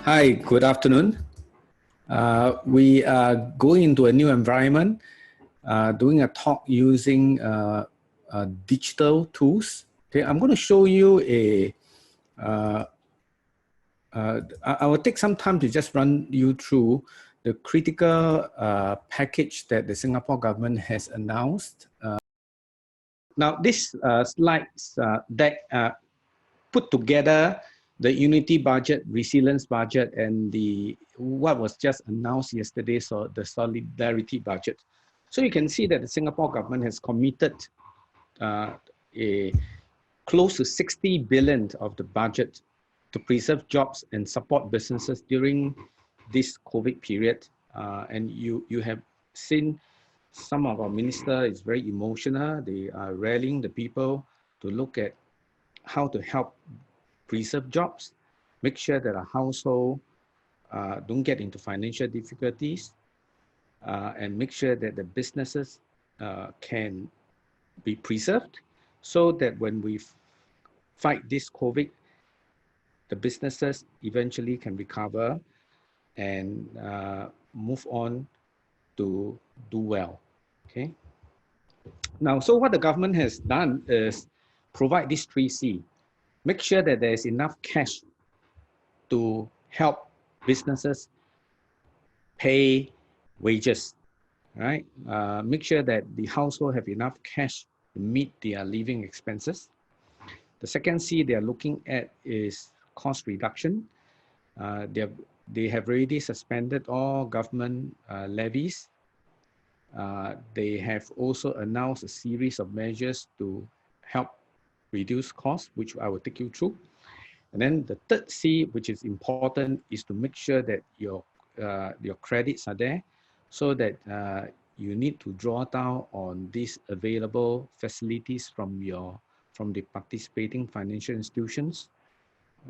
Hi, good afternoon. We are going into a new environment, doing a talk using digital tools. Okay, I'm going to show you I will take some time to just run you through the critical package that the Singapore government has announced. Now, this slides deck put together the unity budget, resilience budget, and what was just announced yesterday, so the solidarity budget. So you can see that the Singapore government has committed close to 60 billion of the budget to preserve jobs and support businesses during this COVID period. And you have seen some of our ministers is very emotional. They are rallying the people to look at how to help preserve jobs, make sure that a household don't get into financial difficulties, and make sure that the businesses can be preserved so that when we fight this COVID, the businesses eventually can recover and move on to do well, okay? Now, so what the government has done is provide these 3C. Make sure that there is enough cash to help businesses pay wages, right? Make sure that the household have enough cash to meet their living expenses. The second C they are looking at is cost reduction. They have already suspended all government levies. They have also announced a series of measures to help reduce costs, which I will take you through. And then the third C, which is important, is to make sure that your credits are there so that you need to draw down on these available facilities from the participating financial institutions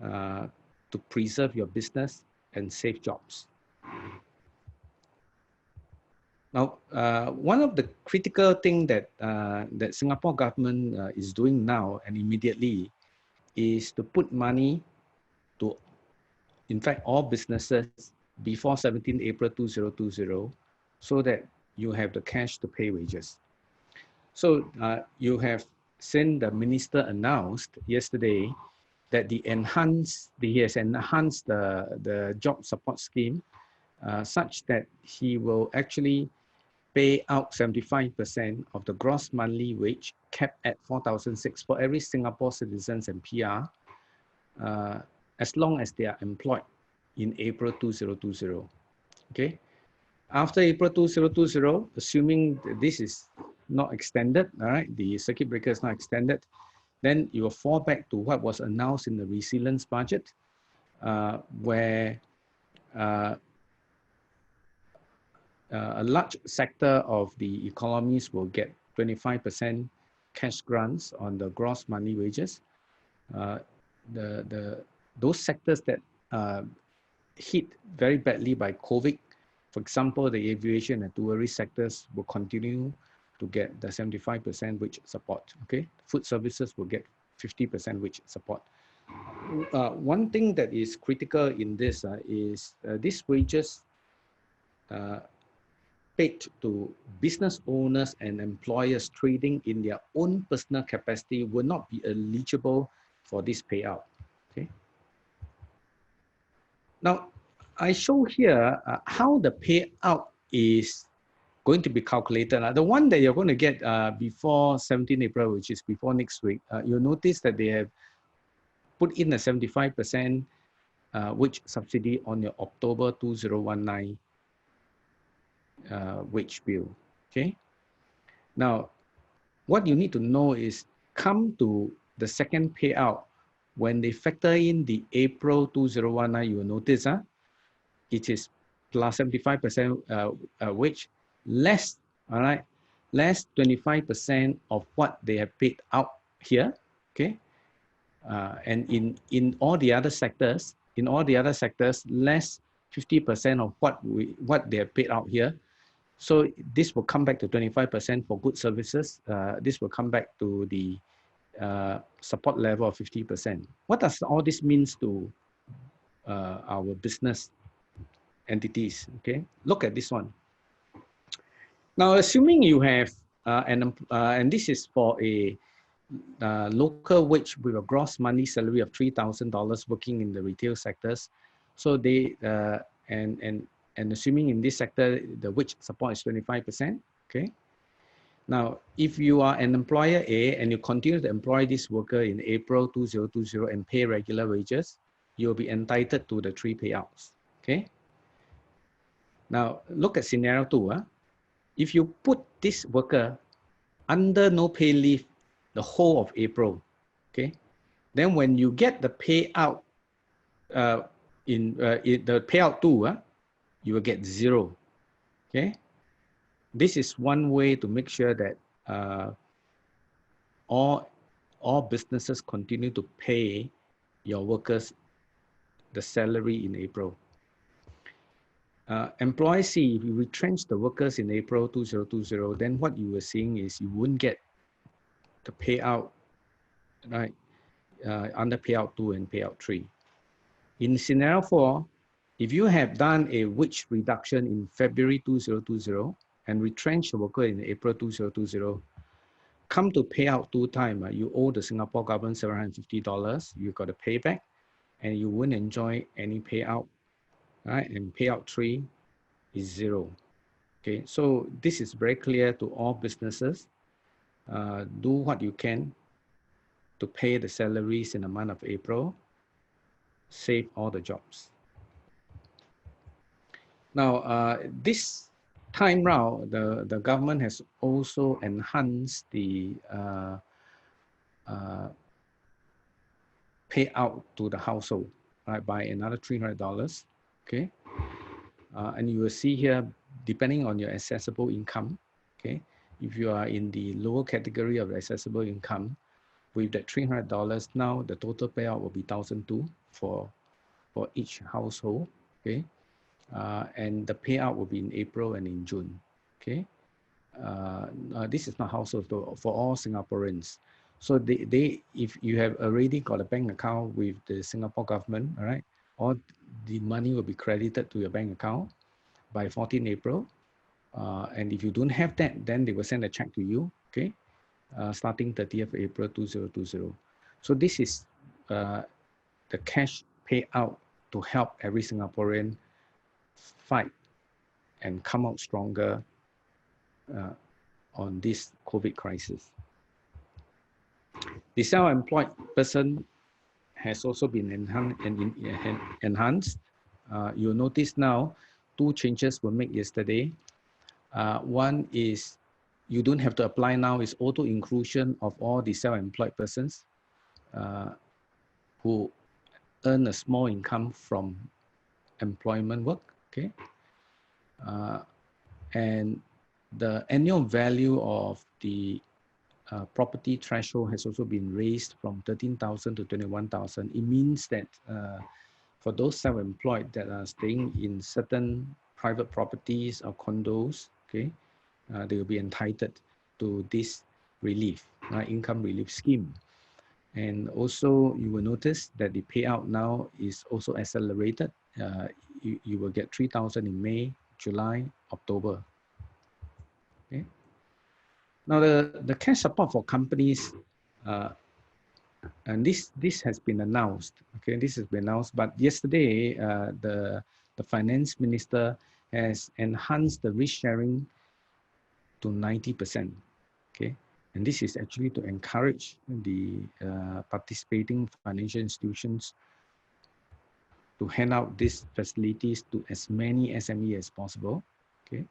to preserve your business and save jobs. Now, one of the critical things that that Singapore government is doing now and immediately is to put money to, in fact, all businesses before 17 April 2020, so that you have the cash to pay wages. So you have seen the minister announced yesterday that he has enhanced the job support scheme such that he will actually pay out 75% of the gross monthly wage capped at 4,600 for every Singapore citizens and PR, as long as they are employed in April 2020. Okay. After April 2020, assuming this is not extended, all right, the circuit breaker is not extended, then you will fall back to what was announced in the resilience budget, where a large sector of the economies will get 25% cash grants on the gross monthly wages. Those sectors that hit very badly by COVID, for example, the aviation and tourist sectors will continue to get the 75% wage support. Okay, food services will get 50% wage support. One thing that is critical in this is these wages paid to business owners and employers trading in their own personal capacity will not be eligible for this payout. Okay. Now, I show here how the payout is going to be calculated. The one that you're going to get before 17 April, which is before next week, you'll notice that they have put in a 75% wage subsidy on your October 2019 wage bill. Okay. Now, what you need to know is come to the second payout, when they factor in the April 2019, you will notice it is plus 75% wage, less, all right, less 25% of what they have paid out here, okay? And in all the other sectors, less 50% of what they have paid out here. So this will come back to 25% for good services. This will come back to the support level of 50%. What does all this means to our business entities. Okay, look at this one. Now, assuming you have and this is for a local wage with a gross monthly salary of $3,000 working in the retail sectors. So they and assuming in this sector the wage support is 25%. Okay. Now, if you are an employer A and you continue to employ this worker in April 2020 and pay regular wages, you'll be entitled to the 3 payouts. Okay. Now, look at scenario 2. If you put this worker under no pay leave the whole of April, okay, then when you get the payout in the payout 2, you will get 0. Okay. This is one way to make sure that all businesses continue to pay your workers the salary in April. Employee C, if you retrench the workers in April 2020, then what you were seeing is you wouldn't get the payout, right, under payout 2 and payout 3. In scenario 4, if you have done a wage reduction in February 2020 and retrench the worker in April 2020, come to payout 2 time, you owe the Singapore government $750, you got to pay back, and you won't enjoy any payout, right? And payout 3 is 0. Okay, so this is very clear to all businesses. Do what you can to pay the salaries in the month of April, save all the jobs. Now, this time round, the government has also enhanced the payout to the household, right, by another $300. Okay, and you will see here, depending on your accessible income. Okay, if you are in the lower category of accessible income, with that $300, now the total payout will be $1,200 for each household. Okay, and the payout will be in April and in June. Okay, this is not household for all Singaporeans. So if you have already got a bank account with the Singapore government, all right, all the money will be credited to your bank account by 14 April. And if you don't have that, then they will send a check to you. Okay, starting 30th April 2020. So this is the cash payout to help every Singaporean fight and come out stronger on this COVID crisis. The self-employed person has also been enhanced. You'll notice now 2 changes were made yesterday. One is you don't have to apply now, is auto inclusion of all the self-employed persons who earn a small income from employment work. Okay, and the annual value of the property threshold has also been raised from 13,000 to 21,000. It means that for those self-employed that are staying in certain private properties or condos, okay, they will be entitled to this relief, income relief scheme. And also you will notice that the payout now is also accelerated. You will get 3,000 in May, July, October. Okay. Now the cash support for companies, and this has been announced. Okay, this has been announced. But yesterday, the finance minister has enhanced the risk sharing to 90%. Okay, and this is actually to encourage the participating financial institutions to hand out these facilities to as many SME as possible. Okay,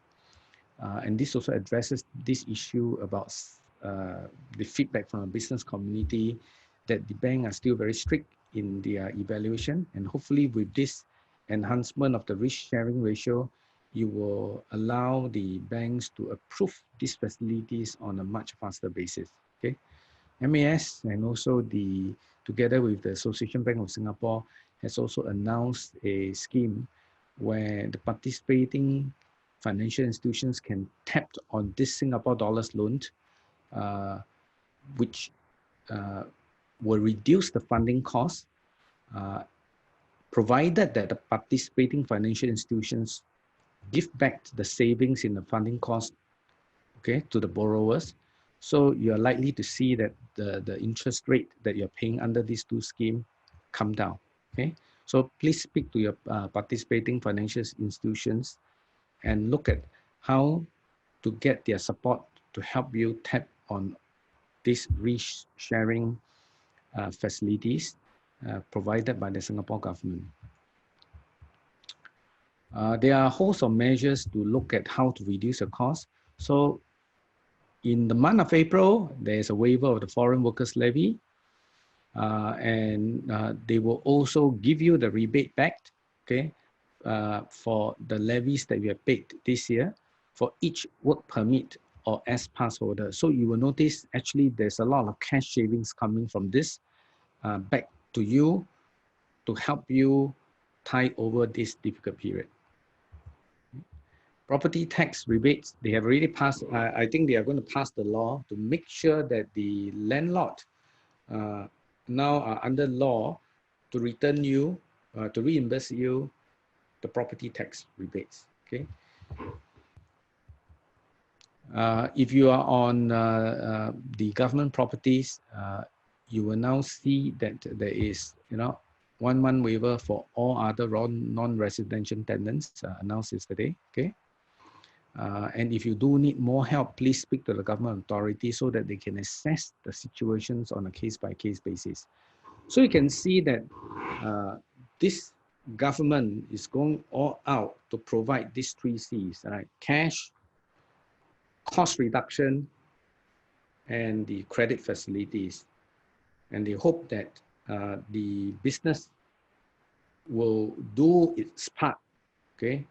and this also addresses this issue about the feedback from the business community that the bank are still very strict in their evaluation, and hopefully with this enhancement of the risk sharing ratio, you will allow the banks to approve these facilities on a much faster basis. Okay, MAS and also together with the Association Bank of Singapore has also announced a scheme where the participating financial institutions can tap on this Singapore dollars loan, which will reduce the funding costs, provided that the participating financial institutions give back the savings in the funding cost, okay, to the borrowers. So you're likely to see that the interest rate that you're paying under these two schemes come down, okay? So please speak to your participating financial institutions and look at how to get their support to help you tap on these risk sharing facilities provided by the Singapore government. There are a host of measures to look at how to reduce the cost. So in the month of April, there's a waiver of the foreign workers levy, and they will also give you the rebate back, okay, for the levies that you have paid this year for each work permit or S-pass holder. So you will notice actually there's a lot of cash savings coming from this back to you to help you tide over this difficult period. Property tax rebates, they have already passed, I think they are going to pass the law to make sure that the landlord now are under law to return you, to reimburse you the property tax rebates, okay? If you are on the government properties, you will now see that there is, 1 month waiver for all other non-residential tenants announced yesterday, okay? And if you do need more help, please speak to the government authority so that they can assess the situations on a case-by-case basis. So you can see that this government is going all out to provide these 3 C's, right? Cash, cost reduction, and the credit facilities. And they hope that the business will do its part, okay,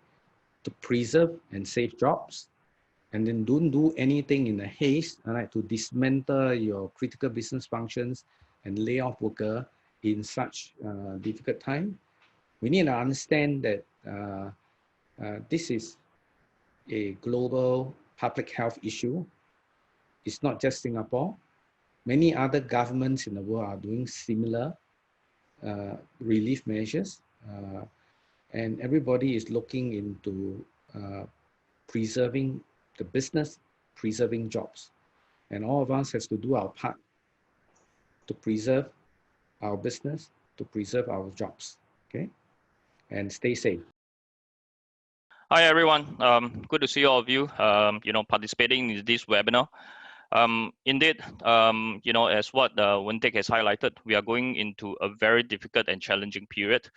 to preserve and save jobs, and then don't do anything in a haste, right, to dismantle your critical business functions and lay off worker in such difficult time. We need to understand that this is a global public health issue. It's not just Singapore. Many other governments in the world are doing similar relief measures, and everybody is looking into preserving the business, preserving jobs. And all of us has to do our part to preserve our business, to preserve our jobs, okay? And stay safe. Hi everyone, good to see all of you, participating in this webinar. Indeed, as what Wentek has highlighted, we are going into a very difficult and challenging period.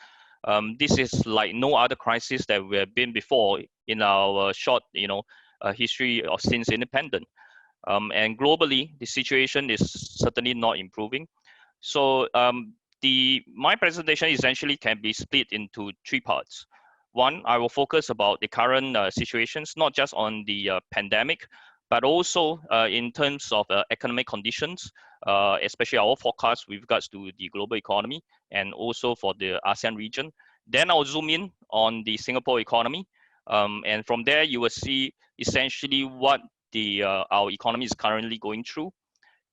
This is like no other crisis that we have been before in our short, history of since independence. And globally, the situation is certainly not improving. So my presentation essentially can be split into 3 parts. One, I will focus about the current situations, not just on the pandemic, but also in terms of economic conditions, especially our forecast with regards to the global economy and also for the ASEAN region. Then I'll zoom in on the Singapore economy. And from there, you will see essentially what our economy is currently going through.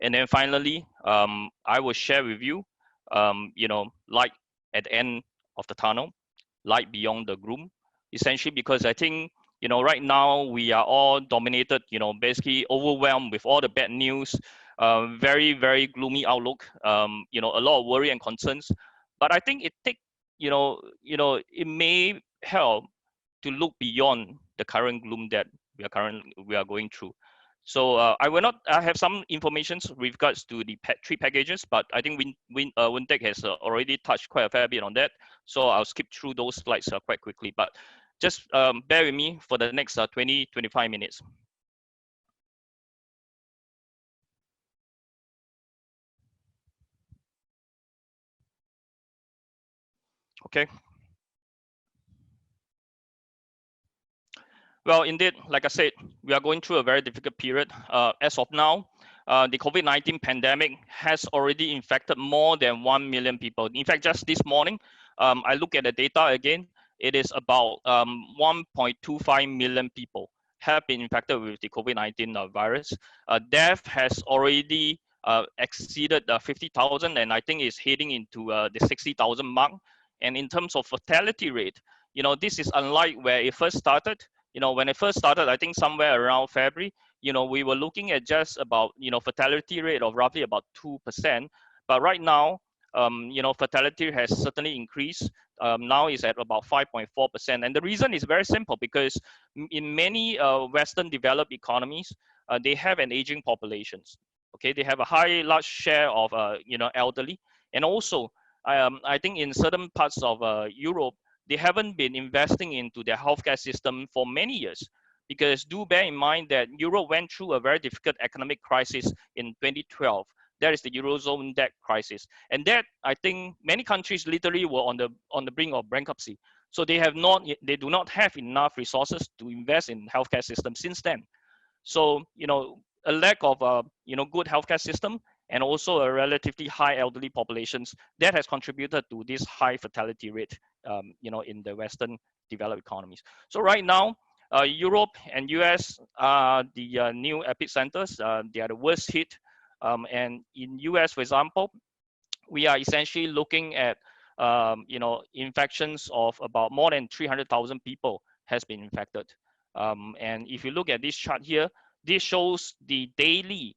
And then finally, I will share with you, light at the end of the tunnel, light beyond the gloom, essentially because I think, right now we are all dominated, basically overwhelmed with all the bad news, very, very gloomy outlook, a lot of worry and concerns. But I think it may help to look beyond the current gloom that we are going through. So I have some information with regards to the 3 packages, but I think Wentek has already touched quite a fair bit on that. So I'll skip through those slides quite quickly, but just bear with me for the next 20-25 minutes. Okay. Well, indeed, like I said, we are going through a very difficult period. As of now, the COVID-19 pandemic has already infected more than 1 million people. In fact, just this morning, I look at the data again, it is about 1.25 million people have been infected with the COVID-19 virus. Death has already exceeded 50,000, and I think is heading into the 60,000 mark. And in terms of fatality rate, this is unlike where it first started. When it first started, I think somewhere around February, we were looking at just about, fatality rate of roughly about 2%. But right now, fatality has certainly increased. Now is at about 5.4%. And the reason is very simple, because in many Western developed economies, they have an aging populations. Okay, they have a large share of, elderly. And also, I think in certain parts of Europe, they haven't been investing into their healthcare system for many years. Because do bear in mind that Europe went through a very difficult economic crisis in 2012. That is the Eurozone debt crisis. And that, I think, many countries literally were on the brink of bankruptcy. So they do not have enough resources to invest in healthcare system since then. So, a lack of good healthcare system and also a relatively high elderly populations, that has contributed to this high fatality rate, in the Western developed economies. So right now, Europe and US are the new epicenters. They are the worst hit. And in US, for example, we are essentially looking at infections of about more than 300,000 people has been infected. And if you look at this chart here, this shows the daily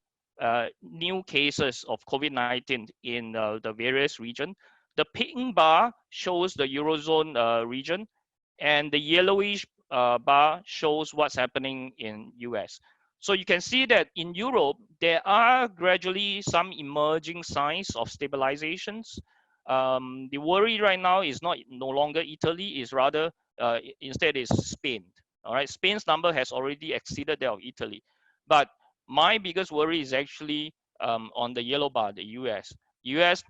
new cases of COVID-19 in the various regions. The pink bar shows the Eurozone region, and the yellowish bar shows what's happening in US. So you can see that in Europe, there are gradually some emerging signs of stabilizations. The worry right now is no longer Italy, is rather instead is Spain. All right, Spain's number has already exceeded that of Italy. But my biggest worry is actually on the yellow bar, the US. US,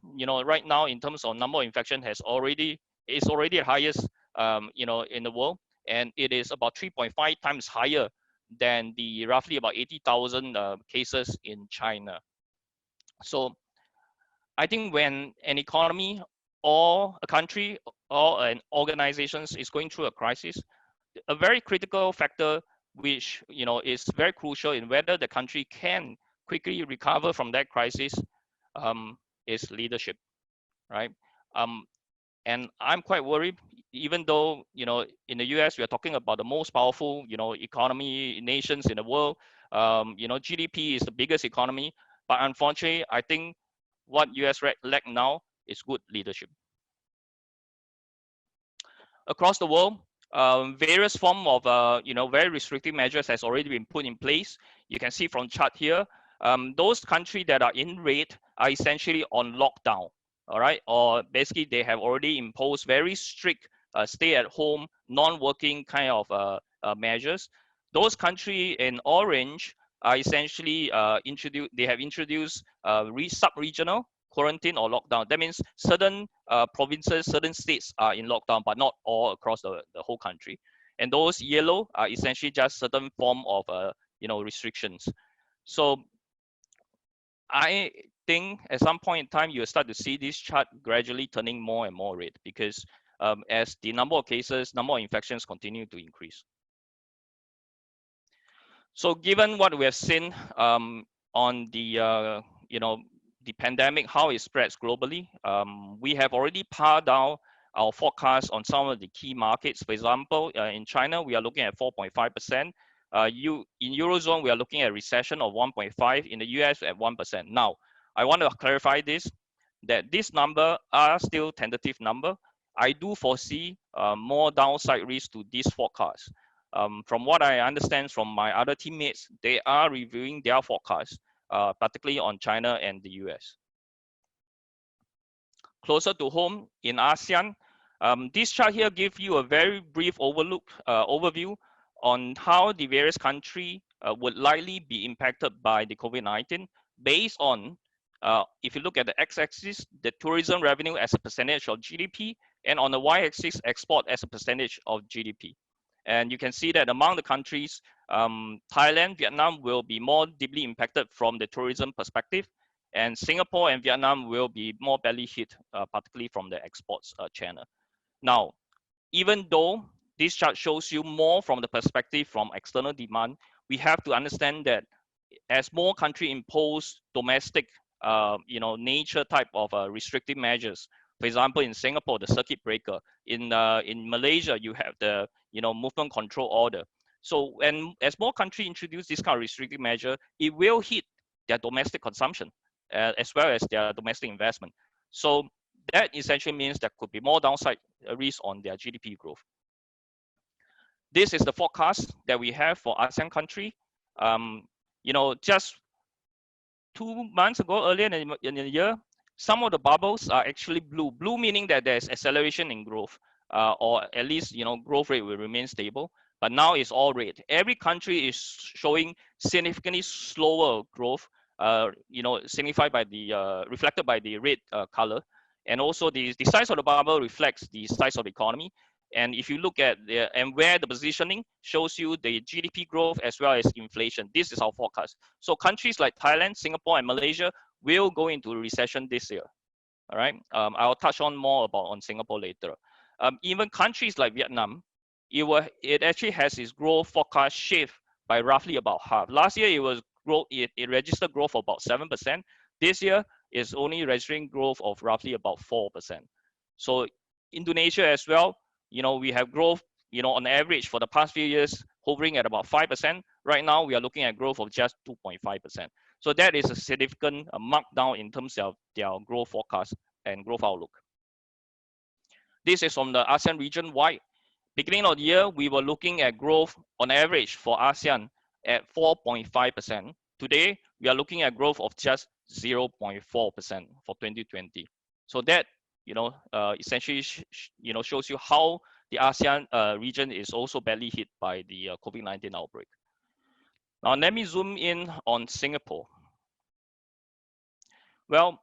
right now in terms of number of infection is already the highest, in the world, and it is about 3.5 times higher than the roughly about 80,000 cases in China. So I think when an economy or a country or an organization is going through a crisis, a very critical factor which is very crucial in whether the country can quickly recover from that crisis is leadership, right? And I'm quite worried, even though, in the US, we are talking about the most powerful, economy nations in the world. GDP is the biggest economy, but unfortunately, I think what US lack now is good leadership. Across the world, various form of, very restrictive measures has already been put in place. You can see from chart here, those countries that are in red are essentially on lockdown. All right, or basically they have already imposed very strict stay-at-home, non-working kind of measures. Those countries in orange are essentially introduced sub-regional quarantine or lockdown. That means certain provinces, certain states are in lockdown, but not all across the whole country. And those yellow are essentially just certain form of restrictions. So I think at some point in time, you'll start to see this chart gradually turning more and more red, because as the number of cases, number of infections continue to increase. So given what we have seen on the, the pandemic, how it spreads globally, we have already pared down our forecast on some of the key markets. For example, in China, we are looking at 4.5%. In Eurozone, we are looking at recession of 1.5%, in the US at 1%. Now, I want to clarify this, that this number are still tentative number. I do foresee more downside risk to this forecast. From what I understand from my other teammates, they are reviewing their forecast, particularly on China and the US. Closer to home in ASEAN, this chart here gives you a very brief overview on how the various countries would likely be impacted by the COVID-19 based on, if you look at the x-axis, the tourism revenue as a percentage of GDP, and on the y-axis, export as a percentage of GDP. And you can see that among the countries, Thailand, Vietnam will be more deeply impacted from the tourism perspective, and Singapore and Vietnam will be more badly hit, particularly from the exports channel. Now, even though this chart shows you more from the perspective from external demand, we have to understand that as more countries impose domestic, nature type of restrictive measures, For example, in Singapore, the circuit breaker. In Malaysia, you have the movement control order. So when as more countries introduce this kind of restrictive measure, it will hit their domestic consumption as well as their domestic investment. So that essentially means there could be more downside risk on their GDP growth. This is the forecast that we have for ASEAN country. Just 2 months ago, earlier in the year, some of the bubbles are actually blue. Blue meaning that there's acceleration in growth, or at least growth rate will remain stable. But now it's all red. Every country is showing significantly slower growth, signified by the reflected by the red color, and also the size of the bubble reflects the size of the economy. And if you look at and where the positioning shows you the GDP growth as well as inflation, this is our forecast. So countries like Thailand, Singapore, and Malaysia will go into recession this year. All right, I'll touch on more on Singapore later. Even countries like Vietnam, it actually has its growth forecast shift by roughly about half. Last year it was growth, it registered growth of about 7%. This year is only registering growth of roughly about 4%. So Indonesia as well, we have growth, on average for the past few years, hovering at about 5%. Right now, we are looking at growth of just 2.5%. So that is a significant markdown in terms of their growth forecast and growth outlook. This is from the ASEAN region wide. Beginning of the year, we were looking at growth on average for ASEAN at 4.5%. Today, we are looking at growth of just 0.4% for 2020. So that essentially shows you how the ASEAN region is also badly hit by the COVID-19 outbreak. Now let me zoom in on Singapore. Well,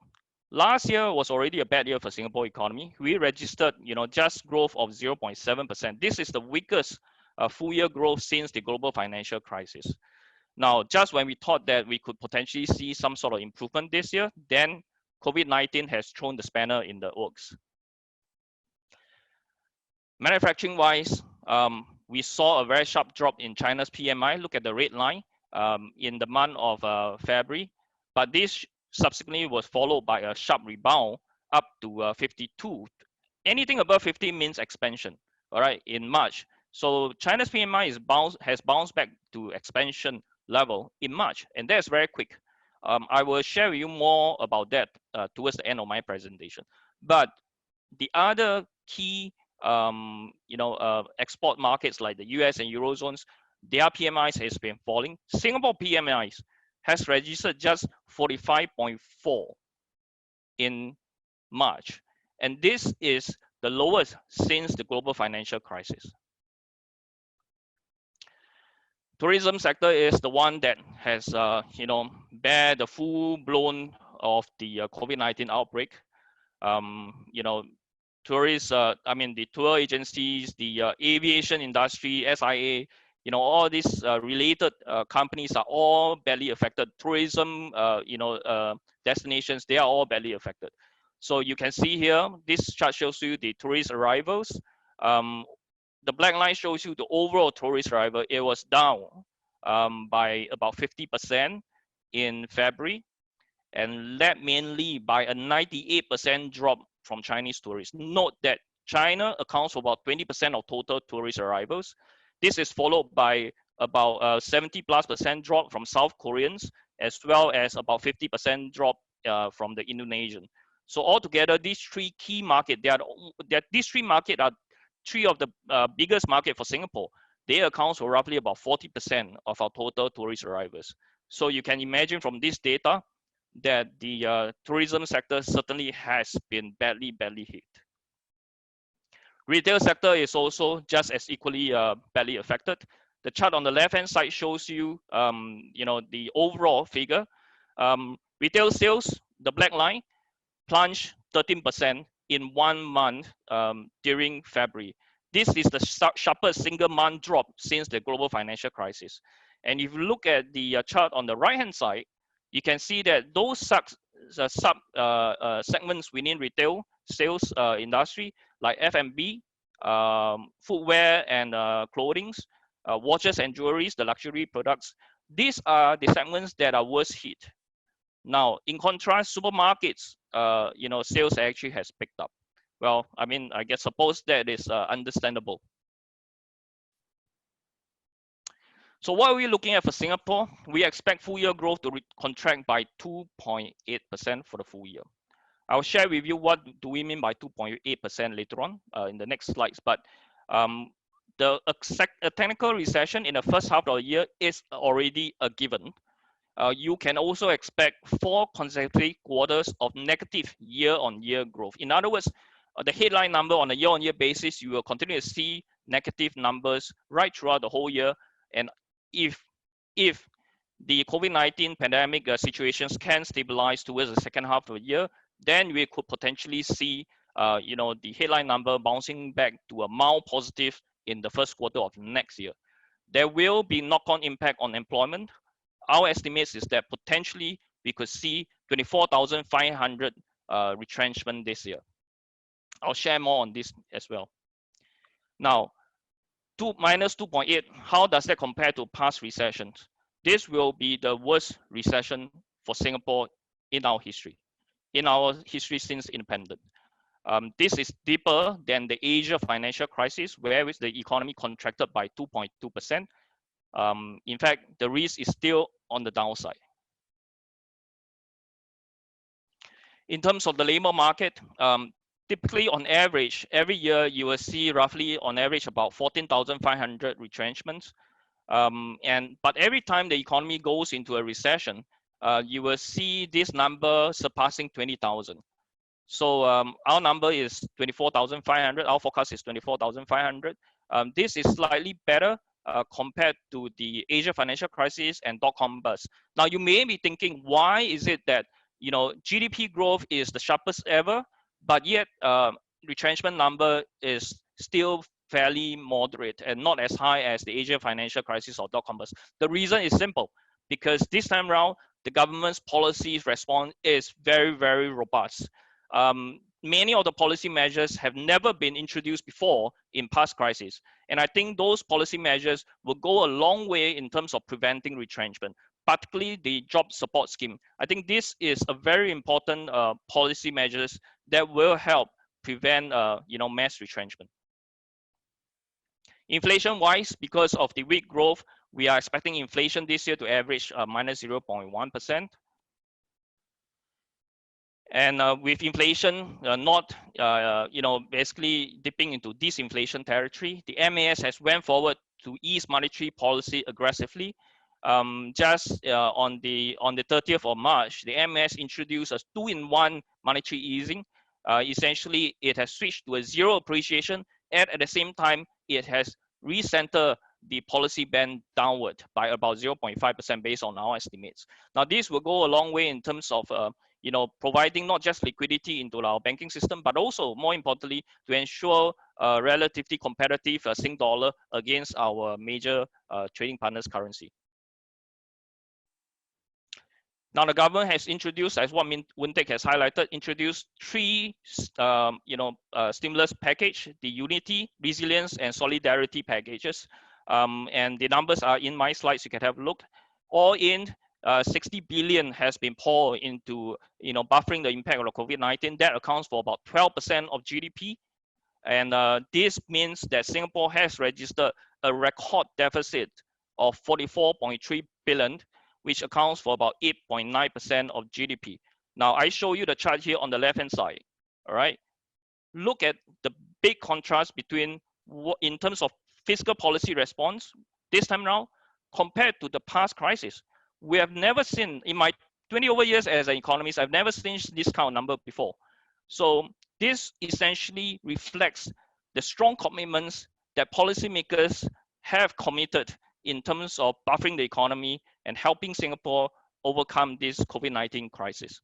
last year was already a bad year for Singapore economy. We registered just growth of 0.7%. This is the weakest full year growth since the global financial crisis. Now, just when we thought that we could potentially see some sort of improvement this year, then COVID-19 has thrown the spanner in the works. Manufacturing-wise, we saw a very sharp drop in China's PMI. Look at the red line in the month of February, but this subsequently was followed by a sharp rebound up to 52. Anything above 50 means expansion, all right, in March. So China's PMI has bounced back to expansion level in March, and that's very quick. I will share with you more about that towards the end of my presentation. But the other key export markets like the US and Eurozones, their PMIs has been falling. Singapore PMIs has registered just 45.4 in March. And this is the lowest since the global financial crisis. Tourism sector is the one that has, bear the full blown of the COVID-19 outbreak. Tourists, the tour agencies, the aviation industry, SIA, all these related companies are all badly affected. Tourism, destinations, they are all badly affected. So you can see here, this chart shows you the tourist arrivals. The black line shows you the overall tourist arrival. It was down by about 50% in February, and led mainly by a 98% drop from Chinese tourists. Note that China accounts for about 20% of total tourist arrivals. This is followed by about 70+% drop from South Koreans, as well as about 50% drop from the Indonesian. So altogether, these three key markets, these three markets are three of the biggest market for Singapore. They account for roughly about 40% of our total tourist arrivals. So you can imagine from this data that the tourism sector certainly has been badly hit. Retail sector is also just as equally badly affected. The chart on the left-hand side shows you, the overall figure. Retail sales, the black line, plunged 13% in 1 month during February. This is the sharpest single month drop since the global financial crisis. And if you look at the chart on the right-hand side, you can see that those segments within retail sales industry, like F&B, footwear and clothing, watches and jewelries, the luxury products, these are the segments that are worst hit. Now, in contrast, supermarkets, sales actually has picked up. Well, I mean, I guess suppose that is understandable. So what are we looking at for Singapore? We expect full year growth to contract by 2.8% for the full year. I'll share with you what do we mean by 2.8% later on in the next slides. But the technical recession in the first half of the year is already a given. You can also expect 4 consecutive quarters of negative year-on-year growth. In other words, the headline number on a year-on-year basis, you will continue to see negative numbers right throughout the whole year. And if the COVID-19 pandemic situations can stabilize towards the second half of the year, then we could potentially see the headline number bouncing back to a mild positive in the first quarter of next year. There will be knock-on impact on employment. Our estimates is that potentially we could see 24,500 retrenchment this year. I'll share more on this as well. Now, minus 2.8, how does that compare to past recessions? This will be the worst recession for Singapore in our history since independence. This is deeper than the Asia financial crisis, where the economy contracted by 2.2%. In fact, the risk is still on the downside. In terms of the labor market, typically on average, every year you will see roughly on average about 14,500 retrenchments. But every time the economy goes into a recession, you will see this number surpassing 20,000. So our number is 24,500. Our forecast is 24,500. This is slightly better compared to the Asia financial crisis and dot-com bust. Now you may be thinking, why is it that GDP growth is the sharpest ever, but yet retrenchment number is still fairly moderate and not as high as the Asia financial crisis or dot-com bust? The reason is simple, because this time around the government's policy response is very, very robust. Many of the policy measures have never been introduced before in past crises. And I think those policy measures will go a long way in terms of preventing retrenchment, particularly the job support scheme. I think this is a very important policy measures that will help prevent mass retrenchment. Inflation-wise, because of the weak growth, we are expecting inflation this year to average minus 0.1%. And with inflation basically dipping into disinflation territory, the MAS has went forward to ease monetary policy aggressively. Just on the 30th of March, the MAS introduced a 2-in-1 monetary easing. Essentially, it has switched to a zero appreciation, and at the same time, it has recentered the policy band downward by about 0.5% based on our estimates. Now, this will go a long way in terms of providing not just liquidity into our banking system, but also more importantly to ensure a relatively competitive Sing dollar against our major trading partners' currency. Now the government has introduced, as what Woon Teck has highlighted, introduced 3 stimulus package: the Unity, Resilience, and Solidarity packages. And the numbers are in my slides. You can have a look. All in, 60 billion has been poured into buffering the impact of COVID-19. That accounts for about 12% of GDP. And this means that Singapore has registered a record deficit of 44.3 billion, which accounts for about 8.9% of GDP. Now I show you the chart here on the left-hand side. All right, look at the big contrast between in terms of fiscal policy response this time around compared to the past crisis. We have never seen, in my 20 over years as an economist, I've never seen this kind of number before. So this essentially reflects the strong commitments that policymakers have committed in terms of buffering the economy and helping Singapore overcome this COVID-19 crisis.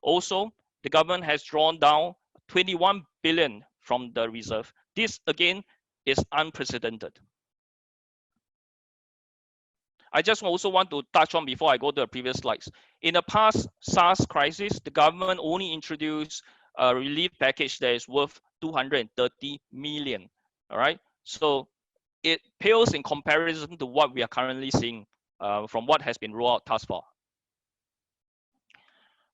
Also, the government has drawn down 21 billion from the reserve. This again is unprecedented. I just also want to touch on before I go to the previous slides. In the past SARS crisis, the government only introduced a relief package that is worth 230 million. All right, so it pales in comparison to what we are currently seeing from what has been rolled out thus far.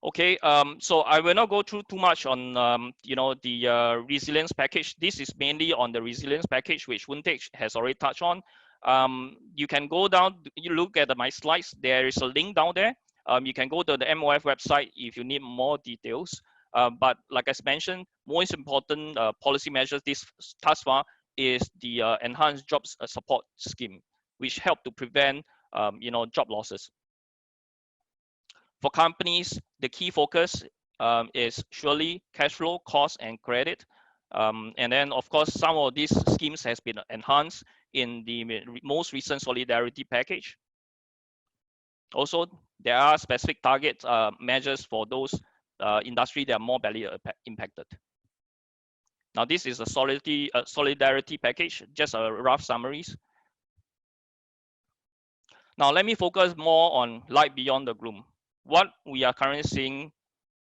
Okay, so I will not go through too much on the resilience package. This is mainly on the resilience package, which Wuntek has already touched on. You can go down, you look at my slides. There is a link down there. You can go to the MOF website if you need more details. But like I mentioned, most important policy measures this thus far is the enhanced jobs support scheme, which help to prevent job losses. For companies, the key focus is surely cash flow, cost, and credit. And then, of course, some of these schemes has been enhanced in the most recent solidarity package. Also, there are specific target measures for those industry that are more badly impacted. Now, this is a solidarity package, just a rough summaries. Now, let me focus more on light beyond the gloom. What we are currently seeing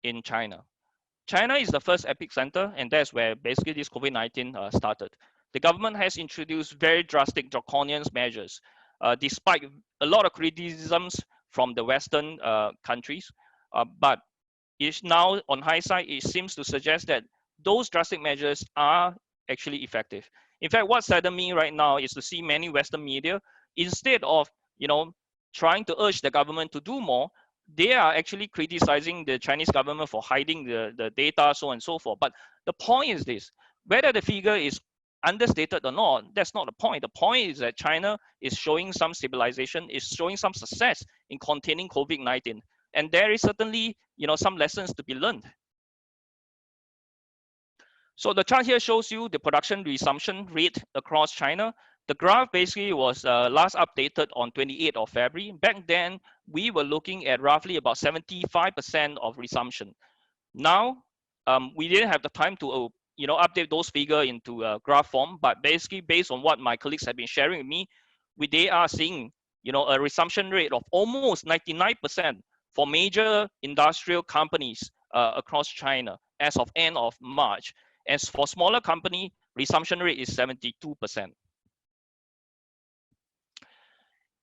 in China. China is the first epicenter, and that's where basically this COVID-19 started. The government has introduced very drastic draconian measures, despite a lot of criticisms from the Western countries. But it's now, on hindsight, it seems to suggest that those drastic measures are actually effective. In fact, what saddens me right now is to see many Western media, instead of trying to urge the government to do more, they are actually criticizing the Chinese government for hiding the data, so on and so forth. But the point is this: whether the figure is understated or not, that's not the point. The point is that China is showing some stabilization, is showing some success in containing COVID-19. And there is certainly some lessons to be learned. So the chart here shows you the production resumption rate across China. The graph basically was last updated on 28th of February. Back then, we were looking at roughly about 75% of resumption. Now, we didn't have the time to update those figures into graph form, but basically based on what my colleagues have been sharing with me, they are seeing a resumption rate of almost 99% for major industrial companies across China as of end of March. As for smaller company, resumption rate is 72%.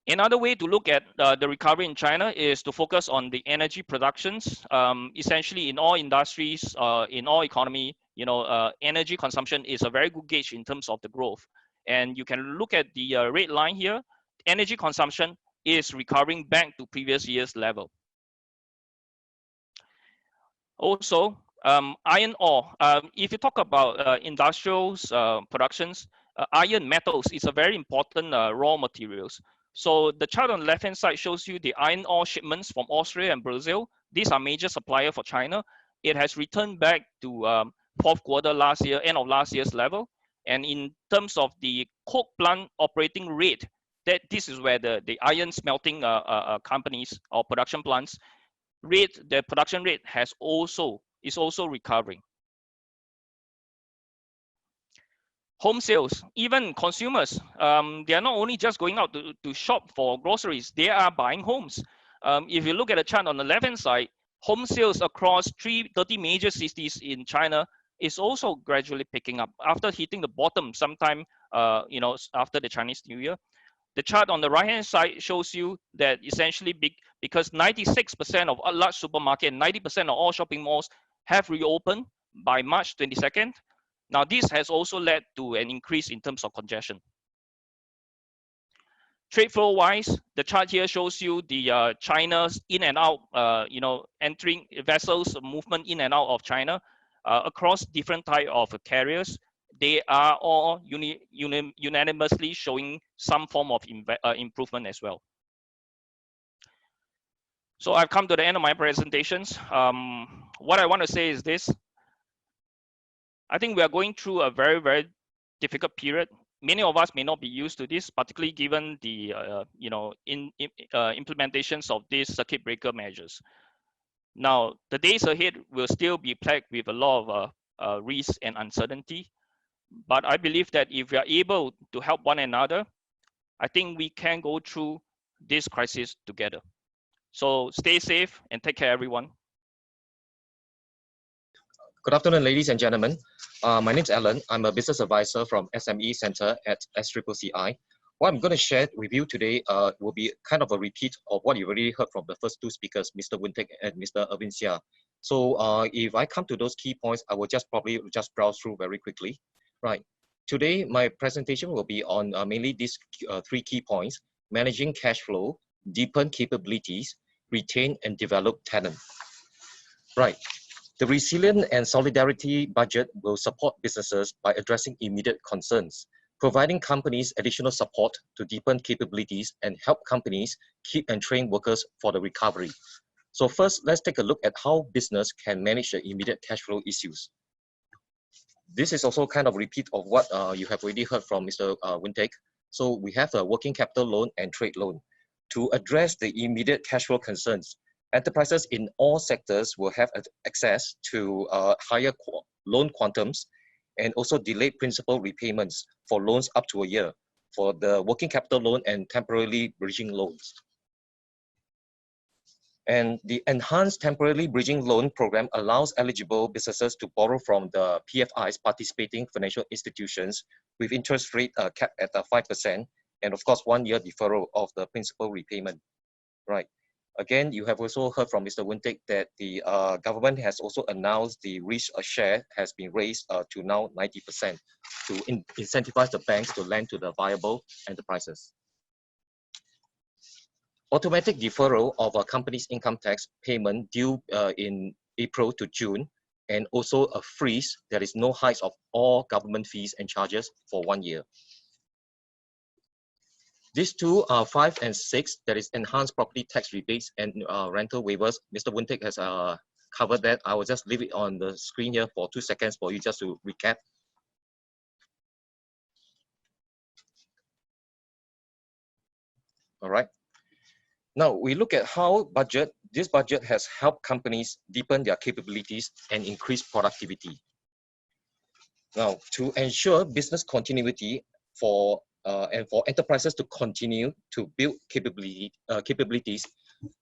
Another way to look at the recovery in China is to focus on the energy productions. Essentially, in all industries, in all economy, energy consumption is a very good gauge in terms of the growth. And you can look at the red line here. Energy consumption is recovering back to previous year's level. Also, iron ore. If you talk about industrials productions, iron metals is a very important raw materials. So the chart on the left-hand side shows you the iron ore shipments from Australia and Brazil. These are major supplier for China. It has returned back to fourth quarter last year, end of last year's level. And in terms of the coke plant operating rate, this is where the iron smelting companies or production plants the production rate is also recovering. Home sales, even consumers, they are not only just going out to shop for groceries, they are buying homes. If you look at the chart on the left-hand side, home sales across 30 major cities in China is also gradually picking up after hitting the bottom sometime, after the Chinese New Year. The chart on the right-hand side shows you that essentially because 96% of large supermarket and 90% of all shopping malls have reopened by March 22nd. Now, this has also led to an increase in terms of congestion. Trade flow-wise, the chart here shows you the China's in and out, entering vessels movement in and out of China across different type of carriers. They are all unanimously showing some form of improvement as well. So I've come to the end of my presentations. What I want to say is this. I think we are going through a very, very difficult period. Many of us may not be used to this, particularly given the implementations of these circuit breaker measures. Now, the days ahead will still be plagued with a lot of risk and uncertainty. But I believe that if we are able to help one another, I think we can go through this crisis together. So stay safe and take care, everyone. Good afternoon, ladies and gentlemen. My name is Alan. I'm a business advisor from SME Centre at SCCCI. What I'm going to share with you today will be kind of a repeat of what you already heard from the first two speakers, Mr. Wintek and Mr. Irvin Sia. So if I come to those key points, I will probably browse through very quickly. Right. Today, my presentation will be on mainly these three key points: managing cash flow, deepen capabilities, retain and develop talent. Right. The resilient and solidarity budget will support businesses by addressing immediate concerns, providing companies additional support to deepen capabilities and help companies keep and train workers for the recovery. So first, let's take a look at how business can manage the immediate cash flow issues. This is also kind of a repeat of what you have already heard from Mr. Wintek. So we have a working capital loan and trade loan. To address the immediate cash flow concerns, enterprises in all sectors will have access to higher loan quantums and also delayed principal repayments for loans up to a year for the working capital loan and temporarily bridging loans. And the enhanced temporarily bridging loan program allows eligible businesses to borrow from the PFIs, participating financial institutions, with interest rate capped at 5%, and of course 1 year deferral of the principal repayment. Right. Again, you have also heard from Mr. Wintek that the government has also announced the risk share has been raised to now 90% to incentivize the banks to lend to the viable enterprises. Automatic deferral of a company's income tax payment due in April to June, and also a freeze, there is no hikes of all government fees and charges for 1 year. These two are 5 and 6, that is enhanced property tax rebates and rental waivers. Mr. Wintek has covered that. I will just leave it on the screen here for 2 seconds for you just to recap. All right. Now we look at how this budget has helped companies deepen their capabilities and increase productivity. Now, to ensure business continuity and for enterprises to continue to build capabilities,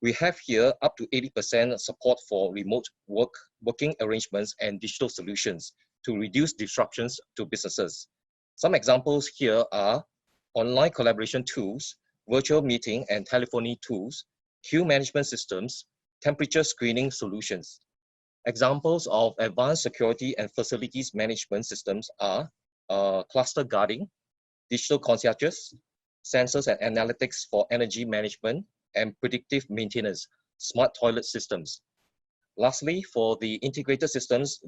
we have here up to 80% support for remote working arrangements and digital solutions to reduce disruptions to businesses. Some examples here are online collaboration tools, virtual meeting and telephony tools, queue management systems, temperature screening solutions. Examples of advanced security and facilities management systems are cluster guarding, digital concierges, sensors and analytics for energy management, and predictive maintenance, smart toilet systems. Lastly, for the integrated systems,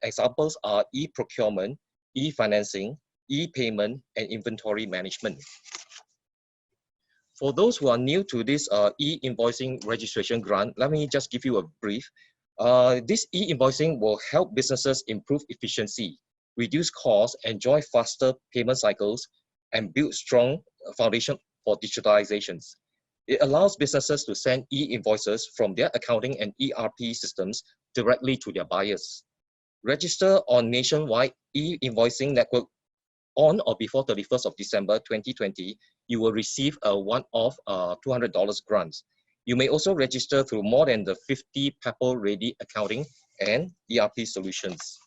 examples are e-procurement, e-financing, e-payment, and inventory management. For those who are new to this e-invoicing registration grant, let me just give you a brief. This e-invoicing will help businesses improve efficiency, reduce costs, enjoy faster payment cycles, and build strong foundation for digitalizations. It allows businesses to send e-invoices from their accounting and ERP systems directly to their buyers. Register on nationwide e-invoicing network on or before 31st of December 2020, you will receive a one-off $200 grant. You may also register through more than the 50 PEPL-ready accounting and ERP solutions.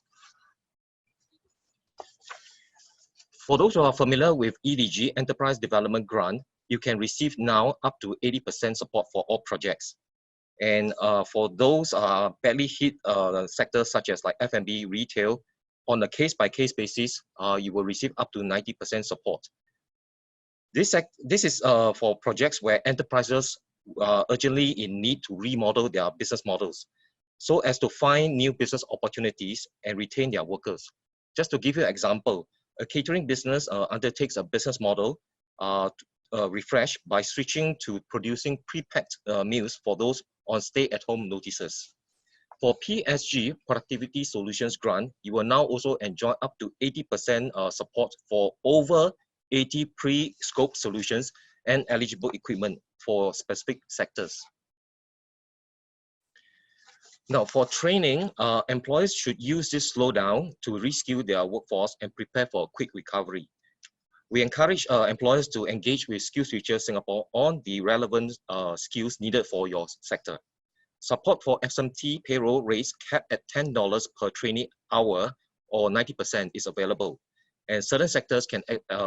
For those who are familiar with EDG, Enterprise Development Grant, you can receive now up to 80% support for all projects. And for those badly hit sectors such as like F&B, retail, on a case-by-case basis, you will receive up to 90% support. This is for projects where enterprises are urgently in need to remodel their business models so as to find new business opportunities and retain their workers. Just to give you an example, a catering business undertakes a business model refresh by switching to producing pre-packed meals for those on stay-at-home notices. For PSG, Productivity Solutions Grant, you will now also enjoy up to 80% support for over 80 pre-scoped solutions and eligible equipment for specific sectors. Now, for training, employers should use this slowdown to reskill their workforce and prepare for a quick recovery. We encourage employers to engage with SkillsFuture Singapore on the relevant skills needed for your sector. Support for SMT payroll rates capped at $10 per trainee hour or 90% is available. and certain sectors can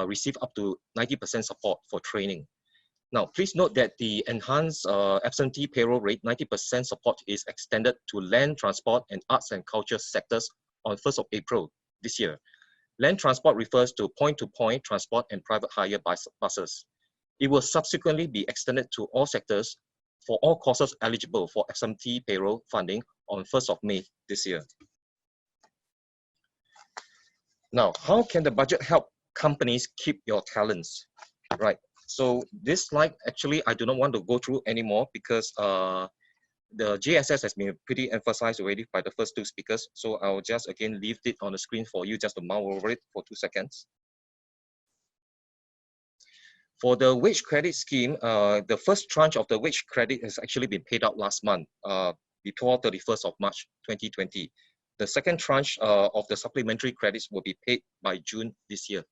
receive up to 90% support for training. Now, please note that the enhanced absentee payroll rate 90% support is extended to land, transport, and arts and culture sectors on 1st of April this year. Land transport refers to point-to-point transport and private hire buses. It will subsequently be extended to all sectors for all courses eligible for absentee payroll funding on 1st of May this year. Now, how can the budget help companies keep your talents? Right. So this slide, actually, I do not want to go through anymore because the GSS has been pretty emphasized already by the first two speakers. So I'll just again leave it on the screen for you just to mull over it for 2 seconds. For the wage credit scheme, the first tranche of the wage credit has actually been paid out last month, before 31st of March 2020. The second tranche of the supplementary credits will be paid by June this year.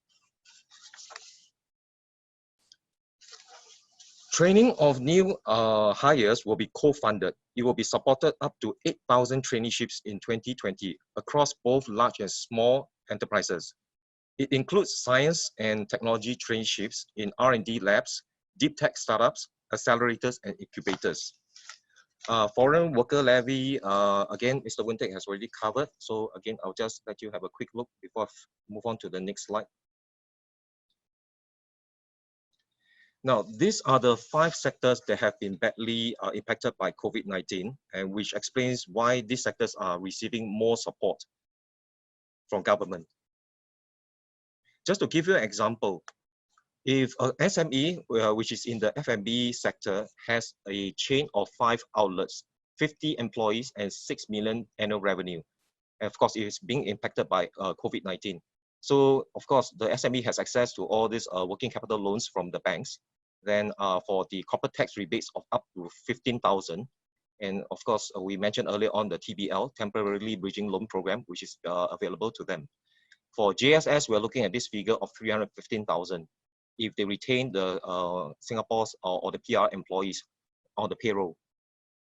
Training of new hires will be co-funded. It will be supported up to 8,000 traineeships in 2020 across both large and small enterprises. It includes science and technology traineeships in R&D labs, deep tech startups, accelerators, and incubators. Foreign worker levy, again, Mr. Wintek has already covered. So again, I'll just let you have a quick look before I move on to the next slide. Now, these are the 5 sectors that have been badly impacted by COVID-19, and which explains why these sectors are receiving more support from government. Just to give you an example, if an SME, which is in the F&B sector, has a chain of 5 outlets, 50 employees, and 6 million annual revenue, and of course, it is being impacted by COVID-19. So, of course, the SME has access to all these working capital loans from the banks. Then for the corporate tax rebates of up to 15,000. And of course, we mentioned earlier on the TBL, Temporarily Bridging Loan Program, which is available to them. For JSS, we're looking at this figure of 315,000 if they retain the Singapore's or the PR employees on the payroll.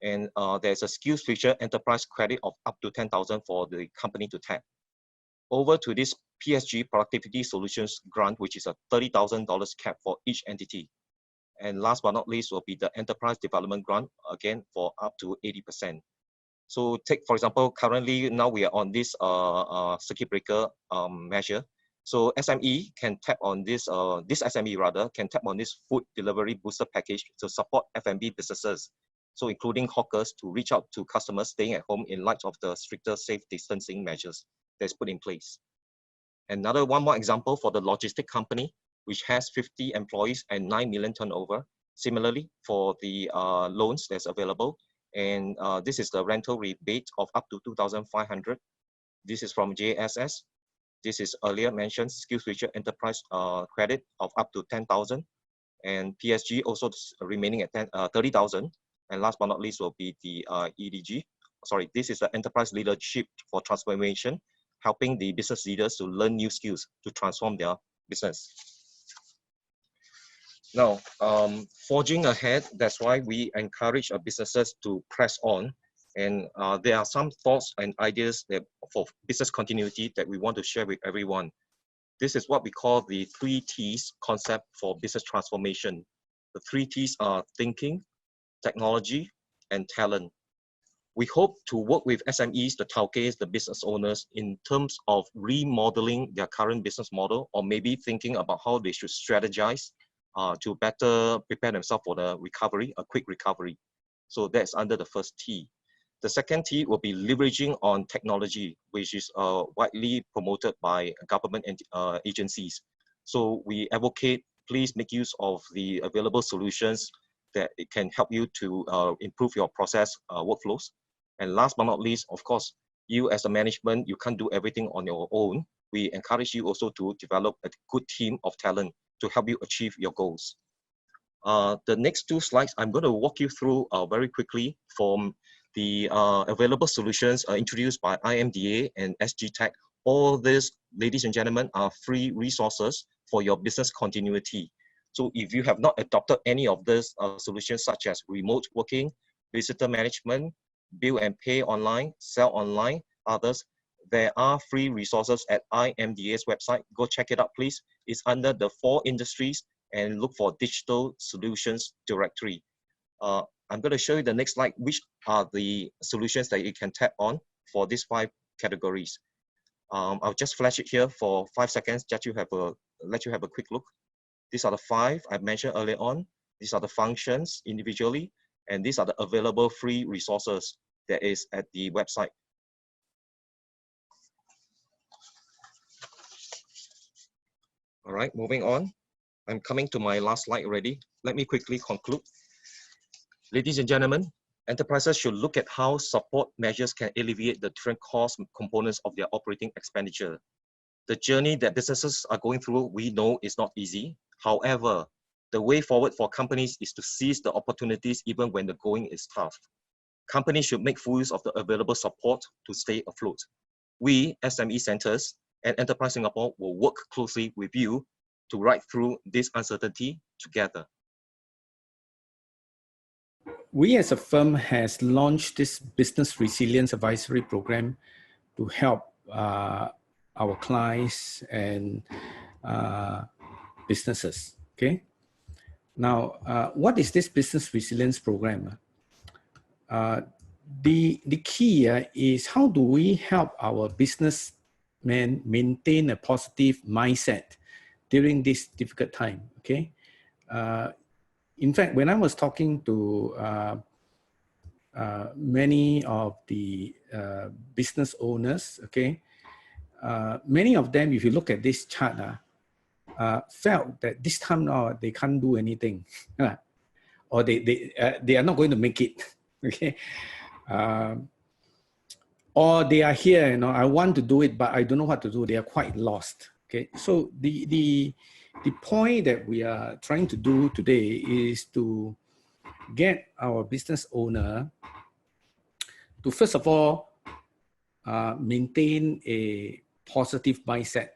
And there's a skills future enterprise credit of up to 10,000 for the company to tap. Over to this PSG Productivity Solutions grant, which is a $30,000 cap for each entity. And last but not least will be the Enterprise Development Grant, again, for up to 80%. So take, for example, currently now we are on this circuit breaker measure. So SME can tap on this, this SME rather, can tap on this food delivery booster package to support F&B businesses. So including hawkers to reach out to customers staying at home in light of the stricter safe distancing measures that's put in place. One more example for the logistic company, which has 50 employees and 9 million turnover. Similarly, for the loans that's available, and this is the rental rebate of up to 2,500. This is from JSS. This is earlier mentioned SkillsFuture Enterprise credit of up to 10,000, and PSG also remaining at 30,000. And last but not least will be the EDG. Sorry, this is the Enterprise Leadership for Transformation, helping the business leaders to learn new skills to transform their business. Now, forging ahead, that's why we encourage our businesses to press on. And there are some thoughts and ideas that for business continuity that we want to share with everyone. This is what we call the 3 T's concept for business transformation. The 3 T's are thinking, technology, and talent. We hope to work with SMEs, the Tauke's, the business owners, in terms of remodeling their current business model, or maybe thinking about how they should strategize to better prepare themselves for the recovery, a quick recovery. So that's under the first T. The second T will be leveraging on technology, which is widely promoted by government agencies. So we advocate, please make use of the available solutions that it can help you to improve your process workflows. And last but not least, of course, you as a management, you can't do everything on your own. We encourage you also to develop a good team of talent to help you achieve your goals. The next 2 slides, I'm going to walk you through very quickly from the available solutions introduced by IMDA and SG Tech. All these, ladies and gentlemen, are free resources for your business continuity. So if you have not adopted any of these solutions, such as remote working, visitor management, bill and pay online, sell online, others, there are free resources at IMDA's website. Go check it out, please. It's under the 4 industries and look for digital solutions directory. I'm going to show you the next slide, which are the solutions that you can tap on for these 5 categories. I'll just flash it here for 5 seconds, let you have a quick look. These are the 5 I mentioned earlier on. These are the functions individually, and these are the available free resources that is at the website. All right, moving on. I'm coming to my last slide already. Let me quickly conclude. Ladies and gentlemen, enterprises should look at how support measures can alleviate the different cost components of their operating expenditure. The journey that businesses are going through, we know is not easy. However, the way forward for companies is to seize the opportunities even when the going is tough. Companies should make full use of the available support to stay afloat. We, SME Centres and Enterprise Singapore, will work closely with you to ride through this uncertainty together. We as a firm has launched this business resilience advisory program to help our clients and businesses. Okay. Now, what is this business resilience program? The key is how do we help our businessmen maintain a positive mindset during this difficult time? Okay. In fact, when I was talking to many of the business owners, okay, many of them, if you look at this chart, felt that this time they can't do anything, or they are not going to make it, okay, or they are here, you know, I want to do it, but I don't know what to do. They are quite lost. Okay, so the point that we are trying to do today is to get our business owner to, first of all, maintain a positive mindset,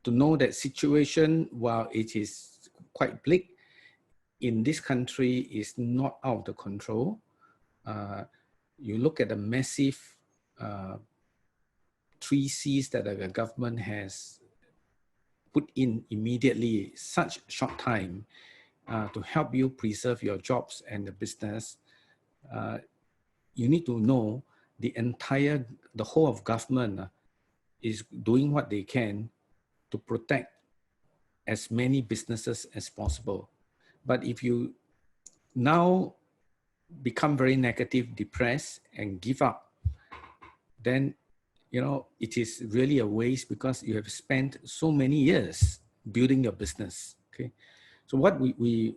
to know that situation, while it is quite bleak in this country, is not out of control. You look at the massive 3 Cs that the government has put in immediately, such short time, to help you preserve your jobs and the business. You need to know the whole of government is doing what they can to protect as many businesses as possible. But if you now become very negative, depressed, and give up, then you know it is really a waste, because you have spent so many years building your business. Okay, so what we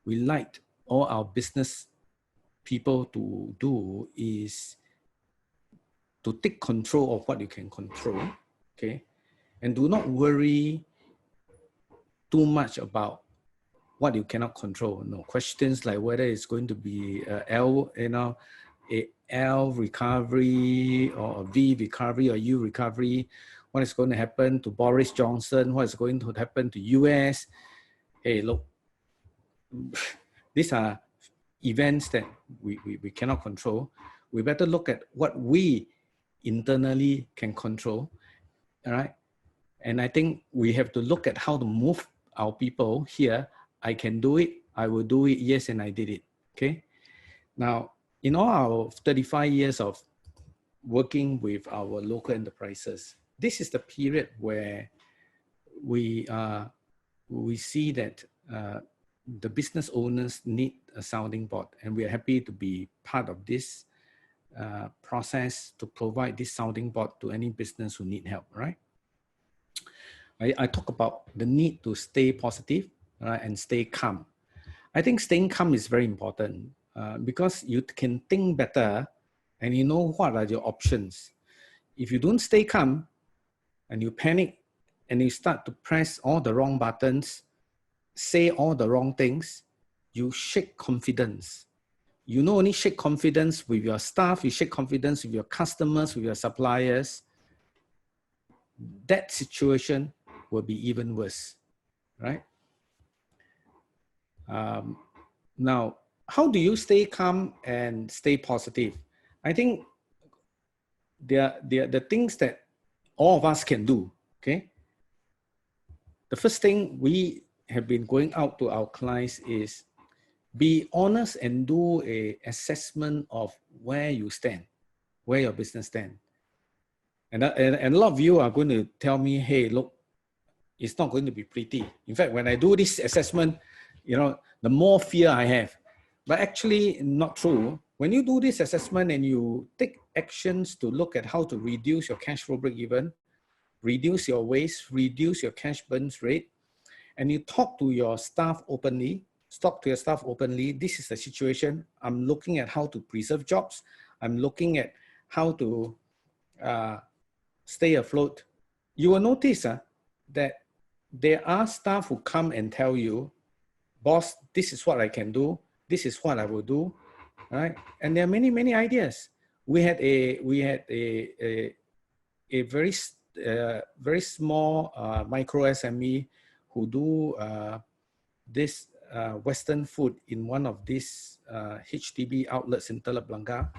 like all our business people to do is to take control of what you can control, okay, and do not worry too much about what you cannot control. No questions like whether it's going to be a L recovery or a V recovery or U recovery. What is going to happen to Boris Johnson? What is going to happen to US? Hey, look, these are events that we cannot control. We better look at what we internally can control, all right? And I think we have to look at how to move our people here. I can do it, I will do it, yes, and I did it, okay? Now, in all our 35 years of working with our local enterprises, this is the period where we see that the business owners need a sounding board, and we are happy to be part of this process to provide this sounding board to any business who need help, right? I talk about the need to stay positive, right, and stay calm. I think staying calm is very important because you can think better and you know what are your options. If you don't stay calm and you panic and you start to press all the wrong buttons, say all the wrong things, you shake confidence. You not only shake confidence with your staff, you shake confidence with your customers, with your suppliers. That situation will be even worse, right? Now, how do you stay calm and stay positive? I think the things that all of us can do, okay? The first thing we have been going out to our clients is be honest and do a assessment of where you stand, where your business stand. And a lot of you are going to tell me, hey, look, it's not going to be pretty. In fact, when I do this assessment, you know, the more fear I have. But actually not true. When you do this assessment and you take actions to look at how to reduce your cash flow break even, reduce your waste, reduce your cash burn rate, and you talk to your staff openly, this is the situation. I'm looking at how to preserve jobs. I'm looking at how to stay afloat. You will notice that there are staff who come and tell you, boss, this is what I can do. This is what I will do, right? And there are many, many ideas. We had a very small micro SME who do this Western food in one of these HDB outlets in Teluk Blangah.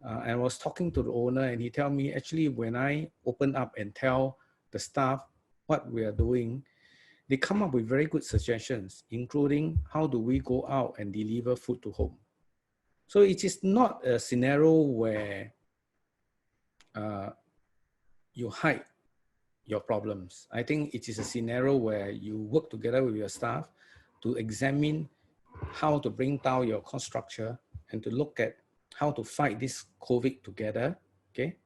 And I was talking to the owner and he told me, actually, when I open up and tell the staff what we are doing, they come up with very good suggestions, including how do we go out and deliver food to home. So it is not a scenario where you hide your problems. I think it is a scenario where you work together with your staff to examine how to bring down your cost structure and to look at how to fight this COVID together, okay?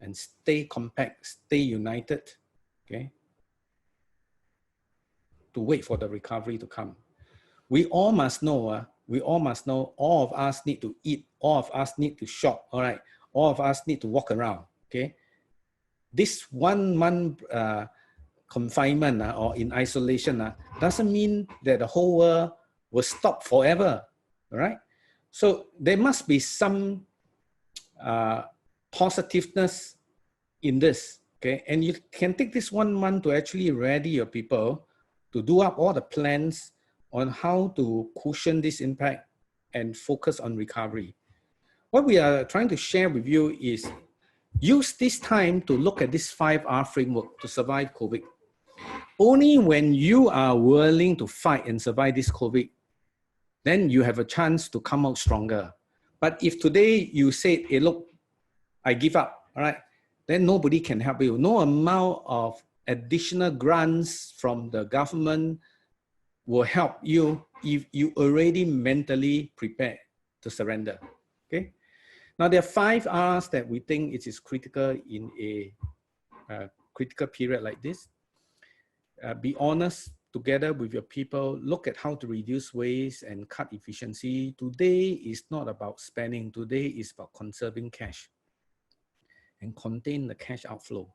And stay compact, stay united, okay? To wait for the recovery to come. We all must know, all of us need to eat, all of us need to shop, all right? All of us need to walk around, okay? This 1 month confinement or in isolation doesn't mean that the whole world will stop forever, all right? So there must be some positiveness in this, okay? And you can take this 1 month to actually ready your people to do up all the plans on how to cushion this impact and focus on recovery. What we are trying to share with you is use this time to look at this 5R framework to survive COVID. Only when you are willing to fight and survive this COVID, then you have a chance to come out stronger. But if today you say, hey, look, I give up, all right, then nobody can help you. No amount of additional grants from the government will help you if you already mentally prepared to surrender, okay? Now, there are 5 R's that we think it is critical in a critical period like this. Be honest together with your people. Look at how to reduce waste and cut efficiency. Today is not about spending. Today is about conserving cash and contain the cash outflow,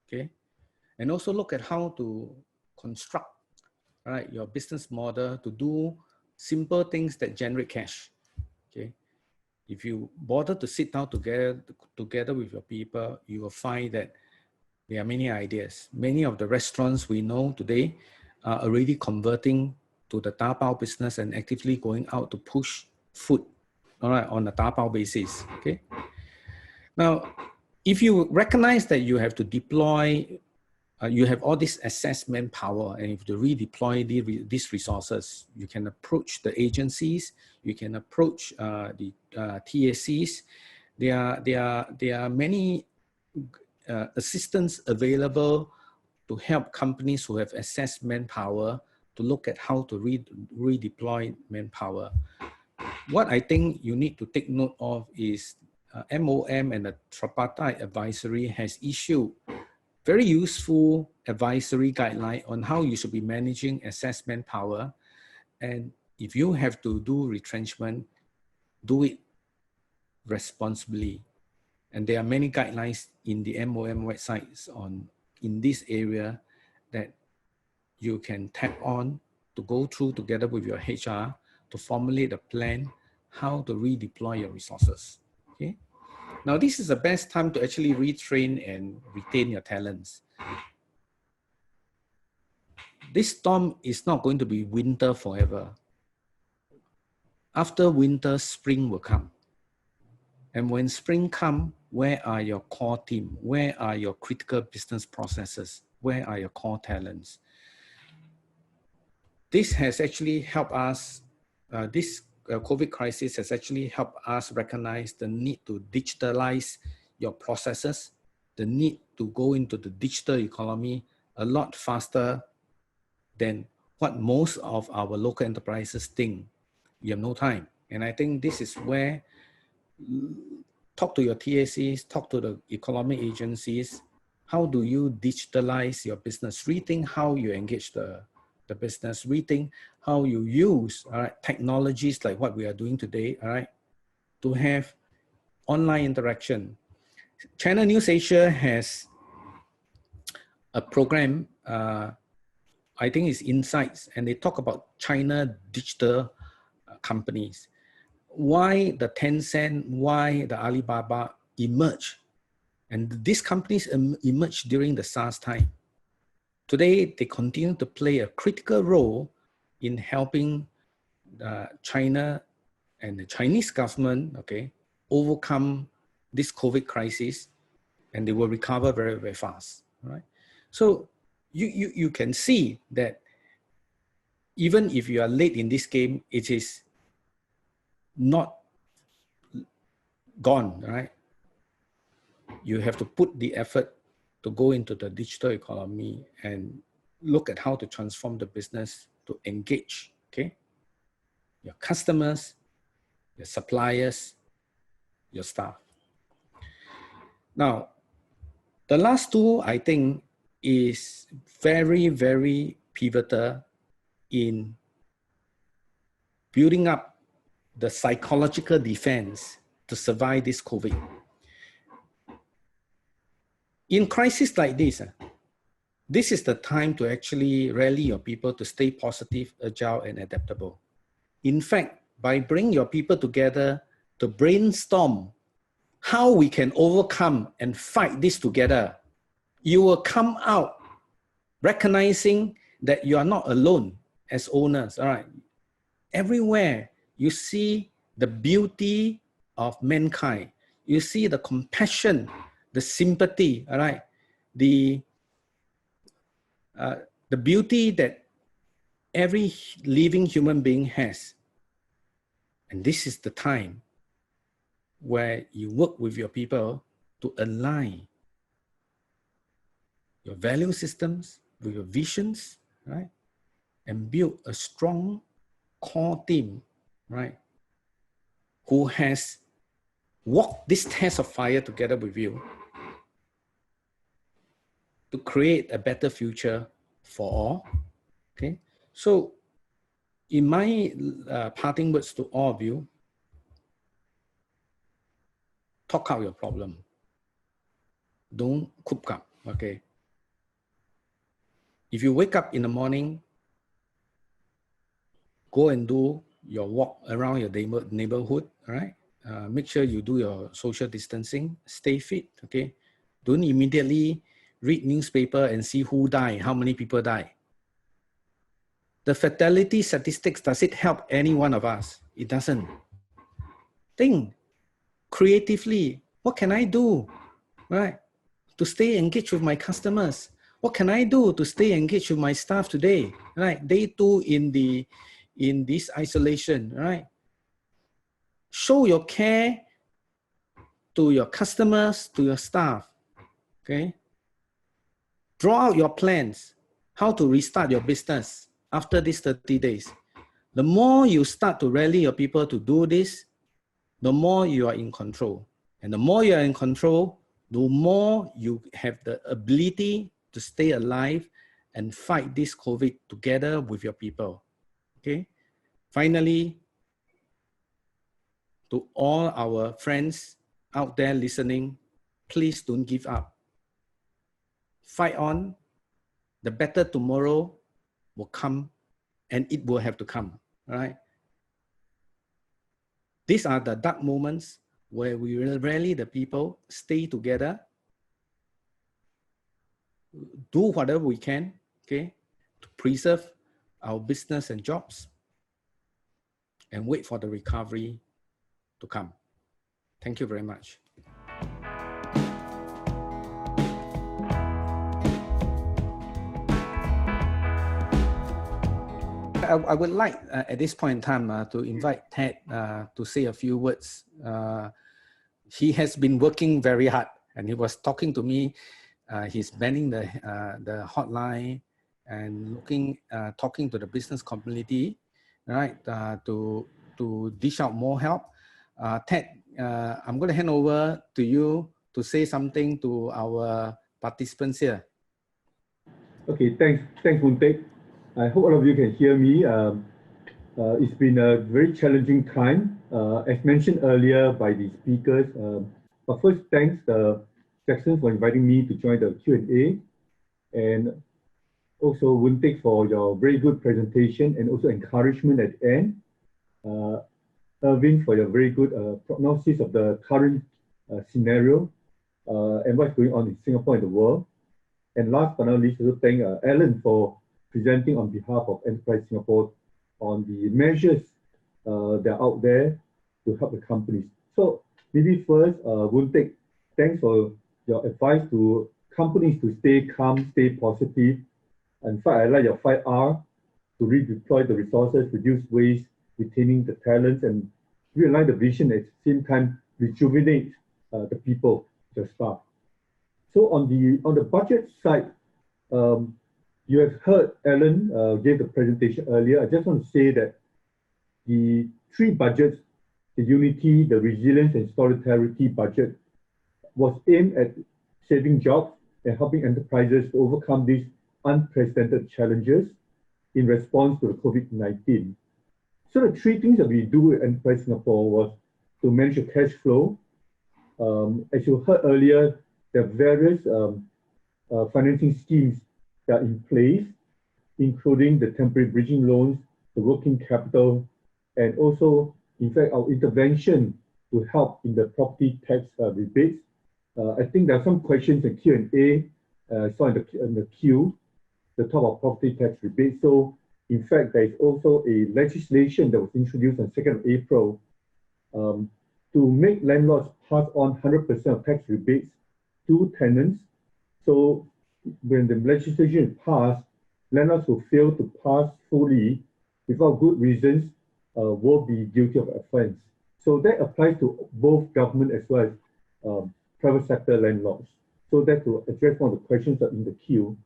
okay? And also look at how to construct, right, your business model to do simple things that generate cash, okay? If you bother to sit down together with your people, you will find that there are many ideas. Many of the restaurants we know today are already converting to the Tapao business and actively going out to push food, all right, on a Tapao basis, okay? Now, if you recognize that you have to deploy, you have all this assessment power, and if you redeploy these resources, you can approach the agencies, you can approach the TACs. There are many assistance available to help companies who have assessed manpower to look at how to redeploy manpower. What I think you need to take note of is MOM and the Tripartite Advisory has issued very useful advisory guideline on how you should be managing assessment power. And if you have to do retrenchment, do it responsibly. And there are many guidelines in the MOM websites in this area that you can tap on to go through together with your HR to formulate a plan how to redeploy your resources, okay? Now, this is the best time to actually retrain and retain your talents. This storm is not going to be winter forever. After winter, spring will come. And when spring comes, Where are your core team? Where are your critical business processes? Where are your core talents? This has actually helped us, this COVID crisis has actually helped us recognize the need to digitalize your processes, the need to go into the digital economy a lot faster than what most of our local enterprises think. You have no time. And I think this is where talk to your TACs, talk to the economic agencies. How do you digitalize your business? Rethink how you engage the business, rethink how you use technologies like what we are doing today, to have online interaction. China News Asia has a program, I think it's Insights, and they talk about China digital companies. Why the Tencent, why the Alibaba emerged. And these companies emerged during the SARS time. Today, they continue to play a critical role in helping China and the Chinese government, overcome this COVID crisis, and they will recover very, very fast, right? So you can see that even if you are late in this game, it is not gone, right? You have to put the effort to go into the digital economy and look at how to transform the business to engage, your customers, your suppliers, your staff. Now, the last two, I think, is very, very pivotal in building up the psychological defense to survive this COVID. In crisis like this, this is the time to actually rally your people to stay positive, agile, and adaptable. In fact, by bringing your people together to brainstorm how we can overcome and fight this together, you will come out recognizing that you are not alone as owners, all right? Everywhere you see the beauty of mankind, you see the compassion, the sympathy, all right? The beauty that every living human being has. And this is the time where you work with your people to align your value systems with your visions, right? And build a strong core team, right? Who has walked this test of fire together with you to create a better future for all, okay? So in my parting words to all of you, talk out your problem. Don't coop up, okay? If you wake up in the morning, go and do your walk around your neighborhood, all right? Make sure you do your social distancing, stay fit, okay? Don't immediately read newspaper and see who died, how many people die. The fatality statistics, does it help any one of us? It doesn't. Think creatively, what can I do, right? To stay engaged with my customers? What can I do to stay engaged with my staff today, right? Day two in this isolation, right? Show your care to your customers, to your staff, okay? Draw out your plans, how to restart your business after these 30 days. The more you start to rally your people to do this, the more you are in control. And the more you are in control, the more you have the ability to stay alive and fight this COVID together with your people, okay? Finally, to all our friends out there listening, please don't give up. Fight on. The better tomorrow will come, and it will have to come, right? These are the dark moments where we will rally the people, stay together, do whatever we can, okay, to preserve our business and jobs, and wait for the recovery to come. Thank you very much. I would like at this point in time to invite Ted to say a few words. He has been working very hard, and he was talking to me. He's manning the hotline and talking to the business community, right? To dish out more help. Ted, I'm going to hand over to you to say something to our participants here. Okay, thanks, Woon Teck. I hope all of you can hear me. It's been a very challenging time, as mentioned earlier by the speakers. But first, thanks Jackson for inviting me to join the Q&A, and also Woon Teck for your very good presentation and also encouragement at the end. Irvin for your very good prognosis of the current scenario and what's going on in Singapore and the world. And last but not least, also thank Alan for presenting on behalf of Enterprise Singapore on the measures that are out there to help the companies. So maybe first, Woon Teck, thanks for your advice to companies to stay calm, stay positive. In fact, I like your 5R, to redeploy the resources, reduce waste, retaining the talents, and realign the vision at the same time, rejuvenate the people, the staff. So on the budget side, you have heard Alan gave the presentation earlier. I just want to say that the three budgets, the Unity, the Resilience, and Solidarity budget, was aimed at saving jobs and helping enterprises to overcome these unprecedented challenges in response to the COVID-19. So the three things that we do at Enterprise Singapore was to manage the cash flow. As you heard earlier, there are various financing schemes that are in place, including the temporary bridging loans, the working capital, and also, in fact, our intervention to help in the property tax rebates. I think there are some questions in Q&A, saw in the queue, the top of property tax rebates. So, in fact, there is also a legislation that was introduced on 2nd of April to make landlords pass on 100% of tax rebates to tenants. So, when the legislation is passed, landlords who fail to pass fully without good reasons will be guilty of offense. So that applies to both government as well as private sector landlords. So that to address one of the questions that are in the queue.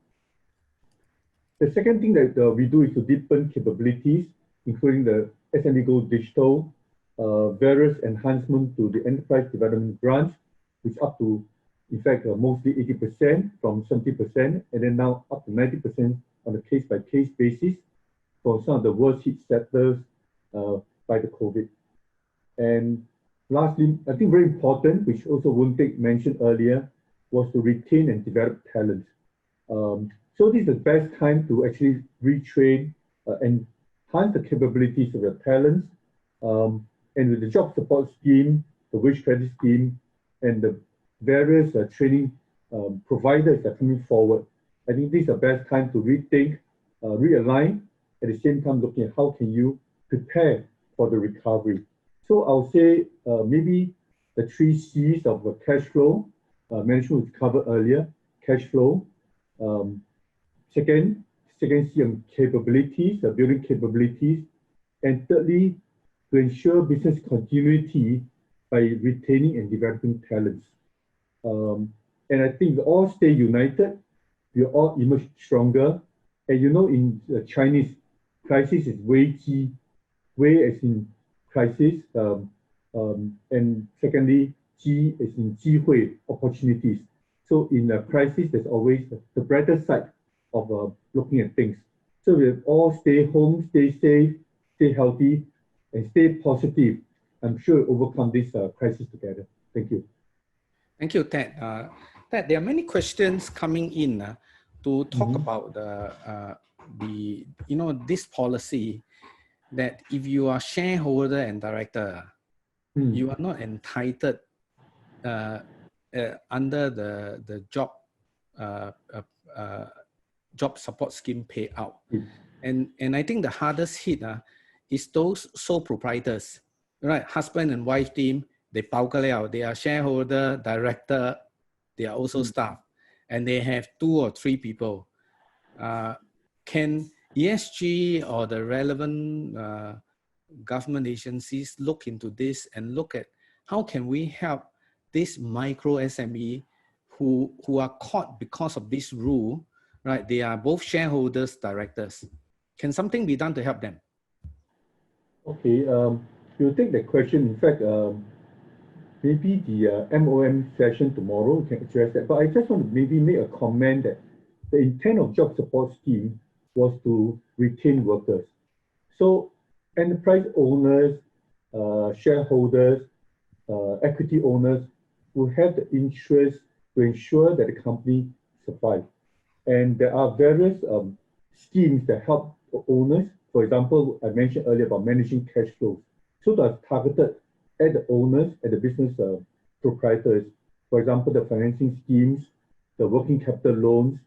The second thing that we do is to deepen capabilities, including the SME Go Digital, various enhancements to the enterprise development grants, which up to, in fact, mostly 80% from 70%, and then now up to 90% on a case-by-case basis for some of the worst hit sectors by the COVID. And lastly, I think very important, which also Woon Teck mentioned earlier, was to retain and develop talent. So this is the best time to actually retrain and enhance the capabilities of your talents. And with the job support scheme, the wage credit scheme, and the various training providers that are coming forward, I think this is the best time to rethink, realign, at the same time looking at how can you prepare for the recovery. So I'll say maybe the 3 C's of the cash flow, management was covered earlier, cash flow. Second C on capabilities, building capabilities. And thirdly, to ensure business continuity by retaining and developing talents. And I think we all stay united, we all emerge stronger. And you know, in the Chinese, crisis is Wei Ji, Wei as in crisis, and secondly, Ji as in Jihui, opportunities. So in a crisis, there's always the brighter side of looking at things. So we all stay home, stay safe, stay healthy, and stay positive. I'm sure we'll overcome this crisis together. Thank you. Thank you, Ted. Ted, there are many questions coming in to talk about this policy that if you are shareholder and director, you are not entitled under the job support scheme payout. And I think the hardest hit is those sole proprietors, right? Husband and wife team, they they are shareholder, director, they are also staff, and they have 2 or 3 people. Can ESG or the relevant government agencies look into this and look at how can we help this micro SME who are caught because of this rule, right? They are both shareholders, directors. Can something be done to help them? Okay, we'll take that question. In fact, maybe the MOM session tomorrow we can address that. But I just want to maybe make a comment that the intent of job support scheme was to retain workers. So enterprise owners, shareholders, equity owners will have the interest to ensure that the company survives. And there are various schemes that help owners. For example, I mentioned earlier about managing cash flows. So that's targeted at the owners, at the business proprietors. For example, the financing schemes, the working capital loans,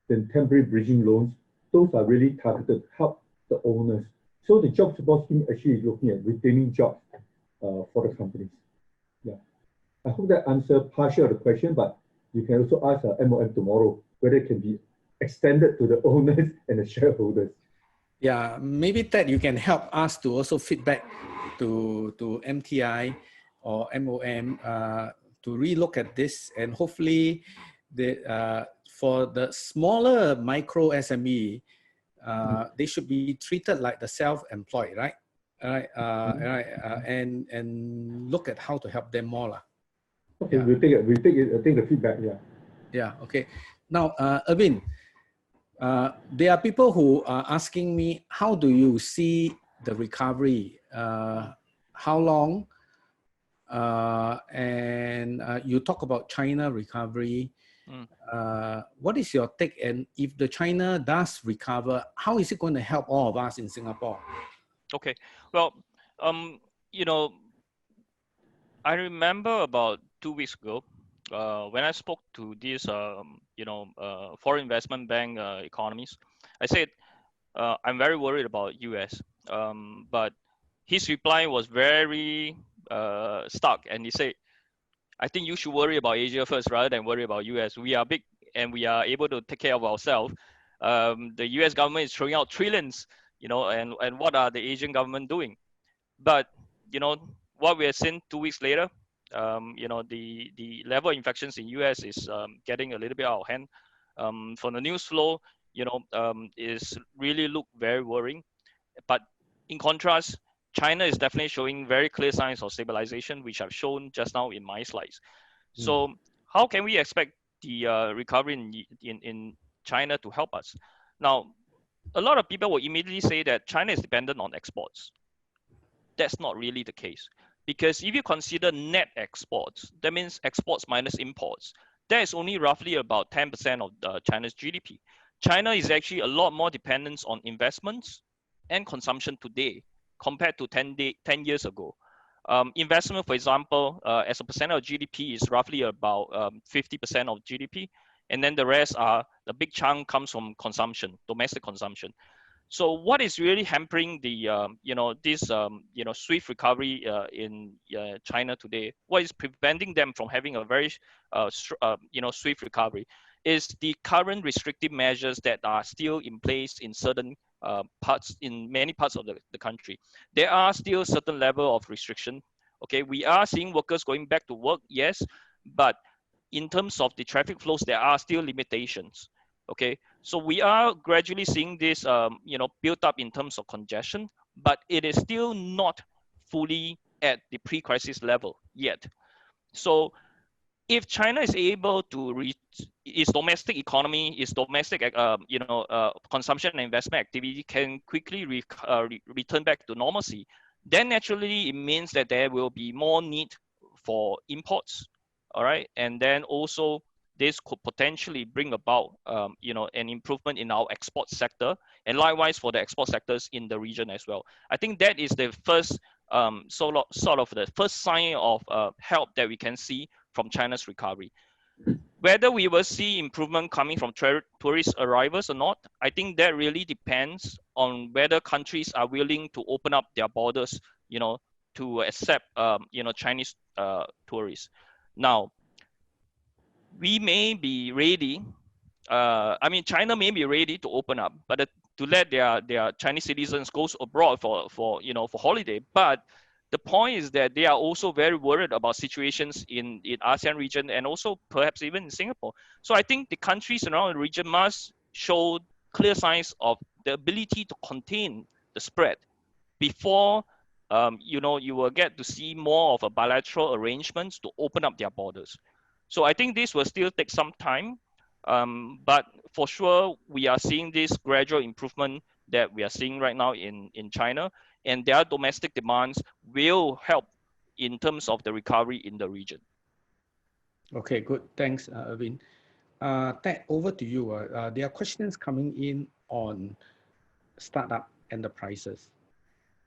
the temporary bridging loans, those are really targeted to help the owners. So the job support scheme actually is looking at retaining jobs for the companies. Yeah, I hope that answers partial of the question, but you can also ask MOM tomorrow whether it can be extended to the owners and the shareholders. Yeah, maybe Ted, you can help us to also feedback to MTI or MOM to relook at this, and hopefully for the smaller micro SME, they should be treated like the self-employed, right? And look at how to help them more. Okay, yeah. we'll take the feedback, yeah. Yeah, okay. Now, Irvin, there are people who are asking me, how do you see the recovery? How long? And you talk about China recovery. What is your take? And if the China does recover, how is it going to help all of us in Singapore? Okay, well, you know, I remember about 2 weeks ago, when I spoke to these, foreign investment bank economists, I said, I'm very worried about US, but his reply was very stuck, and he said, I think you should worry about Asia first rather than worry about US. We are big and we are able to take care of ourselves. The US government is throwing out trillions, and what are the Asian government doing? But, what we have seen 2 weeks later, the level of infections in US is getting a little bit out of hand. From the news flow, is really look very worrying. But in contrast, China is definitely showing very clear signs of stabilization, which I've shown just now in my slides. So how can we expect the recovery in China to help us? Now, a lot of people will immediately say that China is dependent on exports. That's not really the case. Because if you consider net exports, that means exports minus imports, that is only roughly about 10% of China's GDP. China is actually a lot more dependent on investments and consumption today compared to 10 years ago. Investment, for example, as a percent of GDP is roughly about 50% of GDP. And then the rest the big chunk comes from consumption, domestic consumption. So what is really hampering the, swift recovery in China today? What is preventing them from having a very, swift recovery is the current restrictive measures that are still in place in certain many parts of the country. There are still certain level of restriction. Okay, we are seeing workers going back to work, yes, but in terms of the traffic flows, there are still limitations. Okay, so we are gradually seeing this, built up in terms of congestion, but it is still not fully at the pre-crisis level yet. So if China is able to reach its domestic economy, its domestic, consumption and investment activity can quickly return back to normalcy, then naturally it means that there will be more need for imports, all right? And then also this could potentially bring about, an improvement in our export sector, and likewise for the export sectors in the region as well. I think that is the first, sort of the first sign of help that we can see from China's recovery. Whether we will see improvement coming from tourist arrivals or not, I think that really depends on whether countries are willing to open up their borders, to accept, Chinese tourists. Now, we may be ready I mean, China may be ready to open up, but to let their Chinese citizens go abroad for holiday. But the point is that they are also very worried about situations in ASEAN region and also perhaps even in Singapore. So I think the countries around the region must show clear signs of the ability to contain the spread before you will get to see more of a bilateral arrangements to open up their borders. So I think this will still take some time, but for sure we are seeing this gradual improvement that we are seeing right now in China, and their domestic demands will help in terms of the recovery in the region. Okay, good. Thanks, Irvin. Ted, over to you. There are questions coming in on startup enterprises.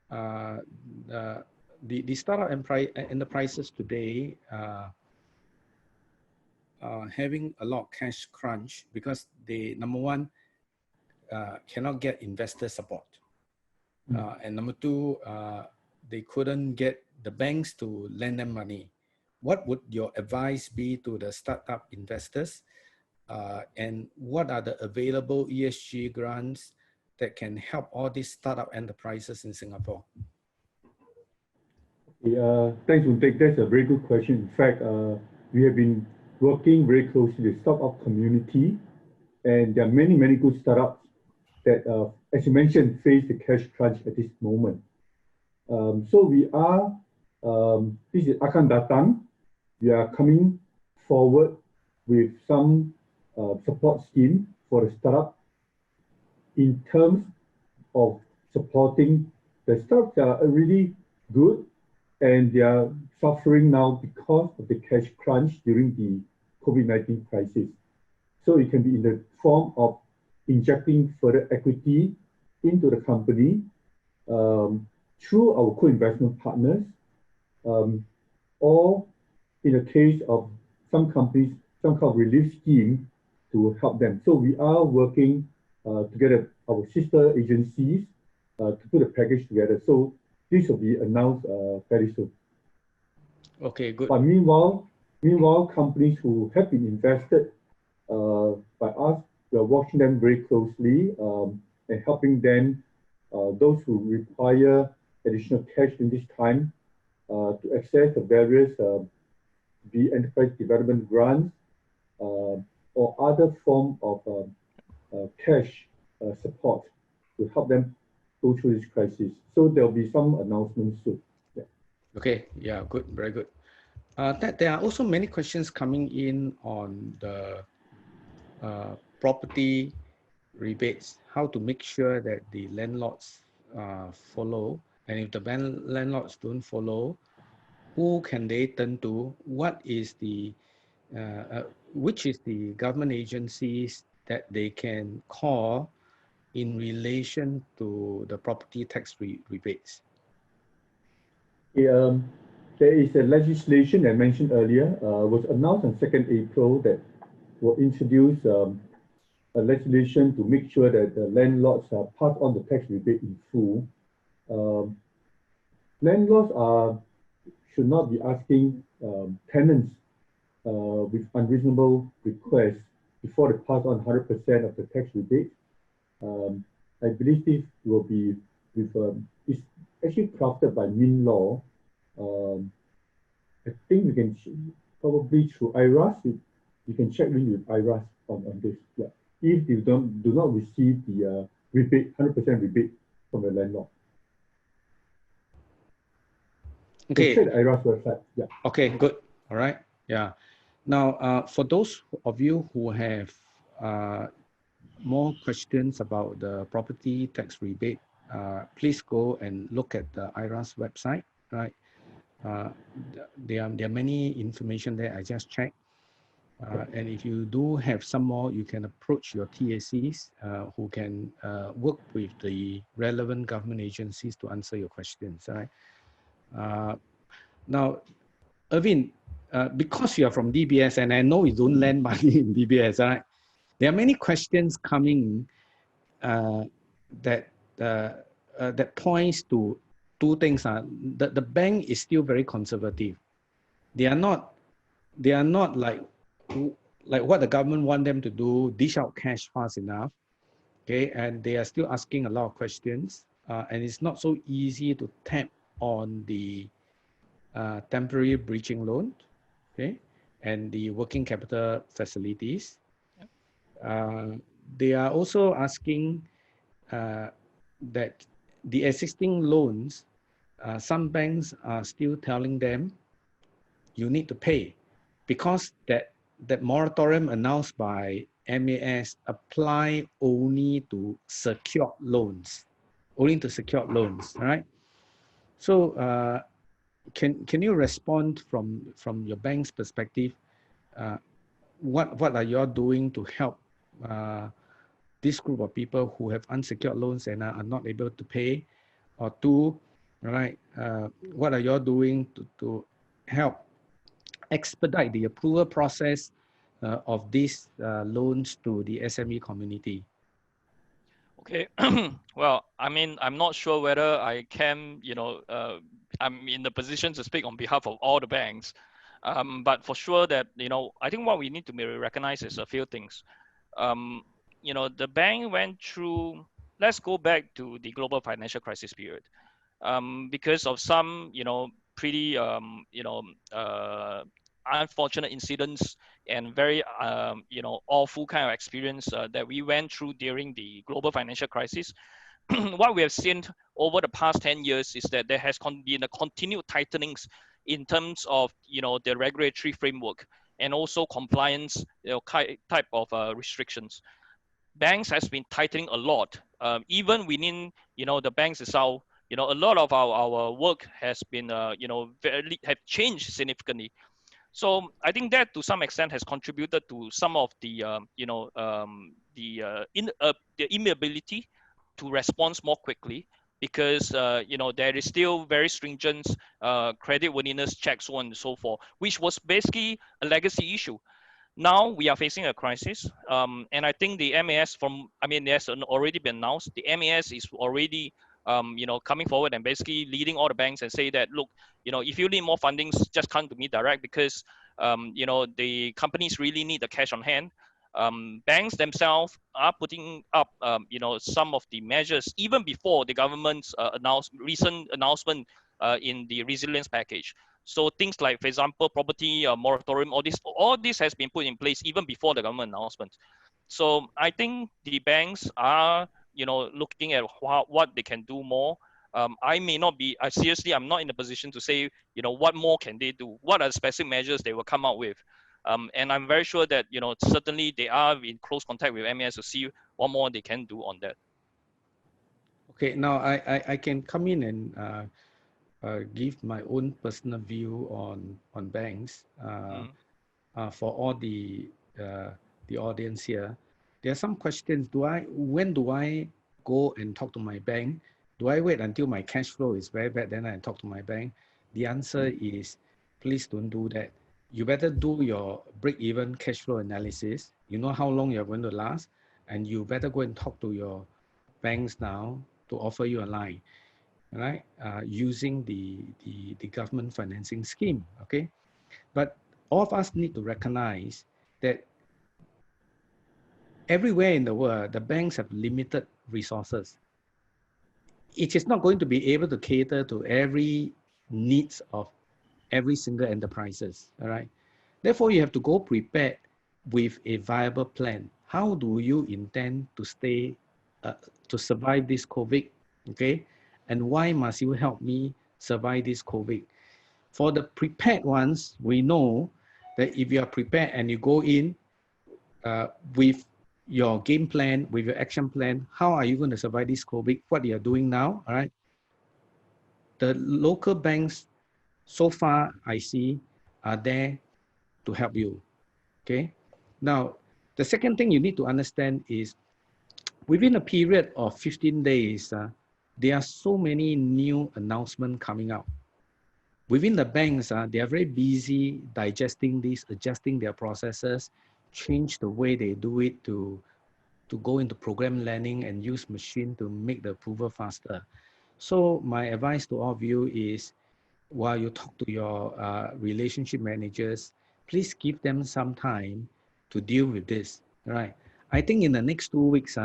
The startup enterprises today are having a lot of cash crunch because they, number one, cannot get investor support. And number two, they couldn't get the banks to lend them money. What would your advice be to the startup investors? And what are the available ESG grants that can help all these startup enterprises in Singapore? Thanks, Untek. That's a very good question. In fact, we have been working very closely with the startup community, and there are many, many good startups that, as you mentioned, face the cash crunch at this moment. So we are, this is akan datang. We are coming forward with some support scheme for the startup in terms of supporting the startups that are really good and they are suffering now because of the cash crunch during the COVID-19 crisis. So it can be in the form of injecting further equity into the company through our co-investment partners, or in the case of some companies, some kind of relief scheme to help them. So we are working together, our sister agencies, to put a package together. So this will be announced very soon. Okay, good. But meanwhile, companies who have been invested by us, we are watching them very closely and helping them, those who require additional cash in this time, to access the various the enterprise development grants or other form of cash support to help them go through this crisis. So there'll be some announcements soon. Yeah. Okay, yeah, good, very good. There are also many questions coming in on the property rebates, how to make sure that the landlords follow, and if the landlords don't follow, who can they turn to? What is the, which is the government agencies that they can call in relation to the property tax rebates? Yeah, there is a legislation I mentioned earlier, was announced on 2nd April that will introduce a legislation to make sure that the landlords pass on the tax rebate in full. Landlords should not be asking tenants with unreasonable requests before they pass on 100% of the tax rebate. I believe this will be with, it's actually crafted by Min Law. I think we can probably through IRAS, you can check with IRAS on this. Yeah. If you do not receive the rebate, 100% rebate from the landlord. Okay. Check the IRAS website. Yeah. Okay, good. All right. Yeah. Now, for those of you who have more questions about the property tax rebate, please go and look at the IRAS website, right? There are many information there. I just checked. And if you do have some more, you can approach your TACs who can work with the relevant government agencies to answer your questions, right? Now, Irvin, because you are from DBS, and I know you don't lend money in DBS, right? There are many questions coming that points to two things. The bank is still very conservative. They are not like like what the government want them to do, dish out cash fast enough, okay, and they are still asking a lot of questions, and it's not so easy to tap on the temporary bridging loan, okay, and the working capital facilities. They are also asking that the existing loans, some banks are still telling them you need to pay, because that moratorium announced by MAS apply only to secured loans, all right? So can you respond from your bank's perspective? What are you all doing to help this group of people who have unsecured loans and are not able to pay? Or two, right? What are you all doing to help expedite the approval process of these loans to the SME community? Okay, well, I mean, I'm not sure whether I can, I'm in the position to speak on behalf of all the banks, but for sure that, I think what we need to recognize is a few things. The bank went through, let's go back to the global financial crisis period, because of some, pretty, unfortunate incidents and very awful kind of experience that we went through during the global financial crisis. What we have seen over the past 10 years is that there has been a continued tightenings in terms of the regulatory framework and also compliance type of restrictions. Banks has been tightening a lot, even within the banks itself. A lot of our work has been have changed significantly. So I think that to some extent has contributed to some of the the inability to respond more quickly, because there is still very stringent credit worthiness checks, so on and so forth, which was basically a legacy issue. Now we are facing a crisis, and I think the MAS there's already been announced. The MAS is already coming forward and basically leading all the banks and say that, look, if you need more fundings, just come to me direct, because the companies really need the cash on hand. Banks themselves are putting up some of the measures even before the government's recent announcement in the resilience package. So things like, for example, property moratorium, all this has been put in place even before the government announcement. So I think the banks are looking at what they can do more. I may not be, seriously, I'm not in a position to say, what more can they do? What are the specific measures they will come out with? And I'm very sure that, certainly they are in close contact with MAS to see what more they can do on that. Okay, now I can come in and give my own personal view on banks. For all the audience here, there are some questions. When do I go and talk to my bank? Do I wait until my cash flow is very bad, then I talk to my bank? The answer is, please don't do that. You better do your break-even cash flow analysis. You know how long you're going to last, and you better go and talk to your banks now to offer you a line, right? Using the government financing scheme, okay? But all of us need to recognize that everywhere in the world, the banks have limited resources. It is not going to be able to cater to every needs of every single enterprises, all right? Therefore, you have to go prepared with a viable plan. How do you intend to to survive this COVID, okay? And why must you help me survive this COVID? For the prepared ones, we know that if you are prepared and you go in with your game plan, with your action plan, how are you going to survive this COVID? What you are doing now, all right? The local banks, so far I see, are there to help you, okay? Now, the second thing you need to understand is within a period of 15 days, there are so many new announcements coming out. Within the banks, they are very busy digesting this, adjusting their processes, change the way they do it to go into program lending and use machine to make the approval faster. So my advice to all of you is, while you talk to your relationship managers, please give them some time to deal with this, right? I think in the next 2 weeks,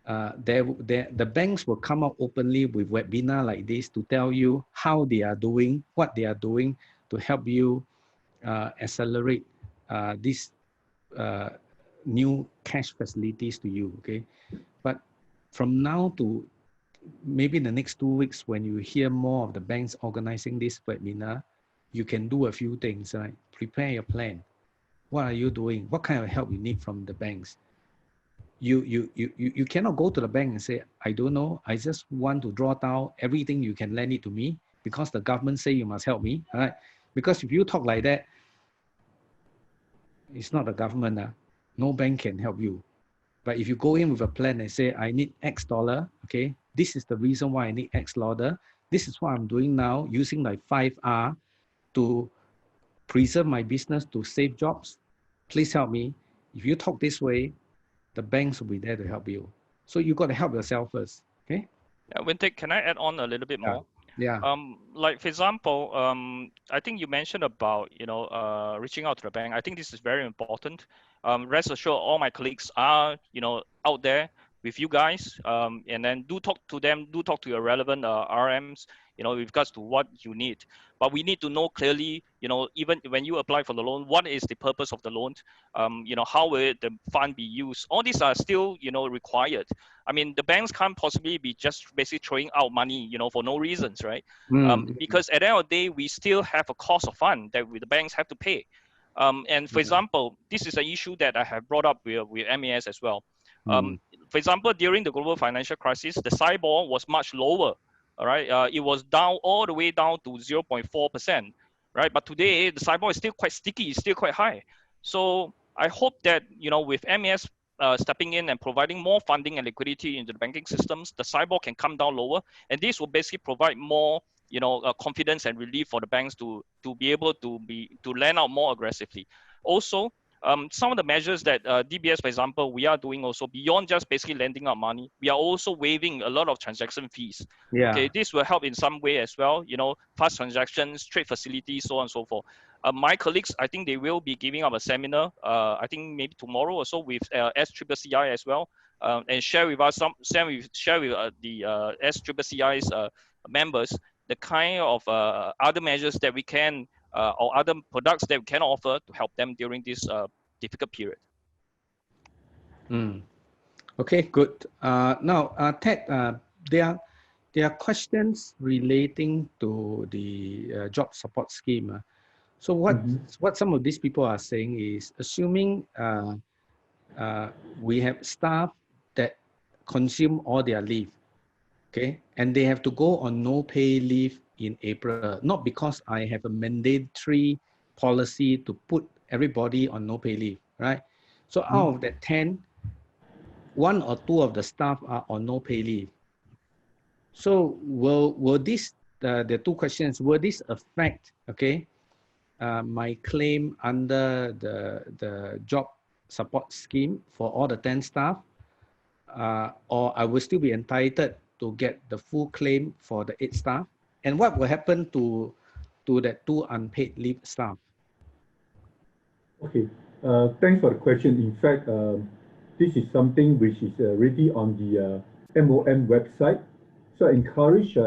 the banks will come out openly with webinar like this to tell you how they are doing, what they are doing to help you accelerate these new cash facilities to you, okay? But from now to maybe the next 2 weeks, when you hear more of the banks organizing this webinar, you can do a few things, right? Prepare your plan. What are you doing? What kind of help you need from the banks? You cannot go to the bank and say, I don't know, I just want to draw down everything, you can lend it to me because the government say you must help me, all right? Because if you talk like that, it's not the government, no bank can help you. But if you go in with a plan and say, I need X dollar, okay, this is the reason why I need X dollar, this is what I'm doing now, using like 5R to preserve my business, to save jobs, please help me. If you talk this way, the banks will be there to help you. So you got to help yourself first, okay? Yeah, Wintek, can I add on a little bit more? Yeah. Like for example, I think you mentioned about, reaching out to the bank. I think this is very important. Rest assured, all my colleagues are, out there with you guys, and then do talk to them, do talk to your relevant RMs, with regards to what you need. But we need to know clearly, even when you apply for the loan, what is the purpose of the loan? How will the fund be used? All these are still, required. I mean, the banks can't possibly be just basically throwing out money, for no reasons, right? Because at the end of the day, we still have a cost of fund that the banks have to pay. And for example, this is an issue that I have brought up with MAS as well. For example, during the global financial crisis, the SIBOR was much lower. All right, it was down all the way down to 0.4%, right? But today the SIBOR is still quite sticky, it's still quite high. So I hope that with MAS stepping in and providing more funding and liquidity into the banking systems, the SIBOR can come down lower, and this will basically provide more confidence and relief for the banks to be able to lend out more aggressively. Also, some of the measures that DBS, for example, we are doing also beyond just basically lending out money, we are also waiving a lot of transaction fees. Yeah. Okay, this will help in some way as well, fast transactions, trade facilities, so on and so forth. My colleagues, I think they will be giving up a seminar, I think maybe tomorrow or so with SCCCI as well, and share with us the SCCCI's members the kind of other measures that we can or other products that we can offer to help them during this difficult period. Okay, good. Now, Ted, there are questions relating to the job support scheme. So what some of these people are saying is, assuming we have staff that consume all their leave, okay, and they have to go on no pay leave in April, not because I have a mandatory policy to put everybody on no pay leave, right? So out of that 10, 1 or 2 of the staff are on no pay leave. So will this, the 2 questions, will this affect, okay, my claim under the job support scheme for all the 10 staff, or I will still be entitled to get the full claim for the 8 staff? And what will happen to the 2 unpaid leave staff? Okay, thanks for the question. In fact, this is something which is already on the MOM website. So I encourage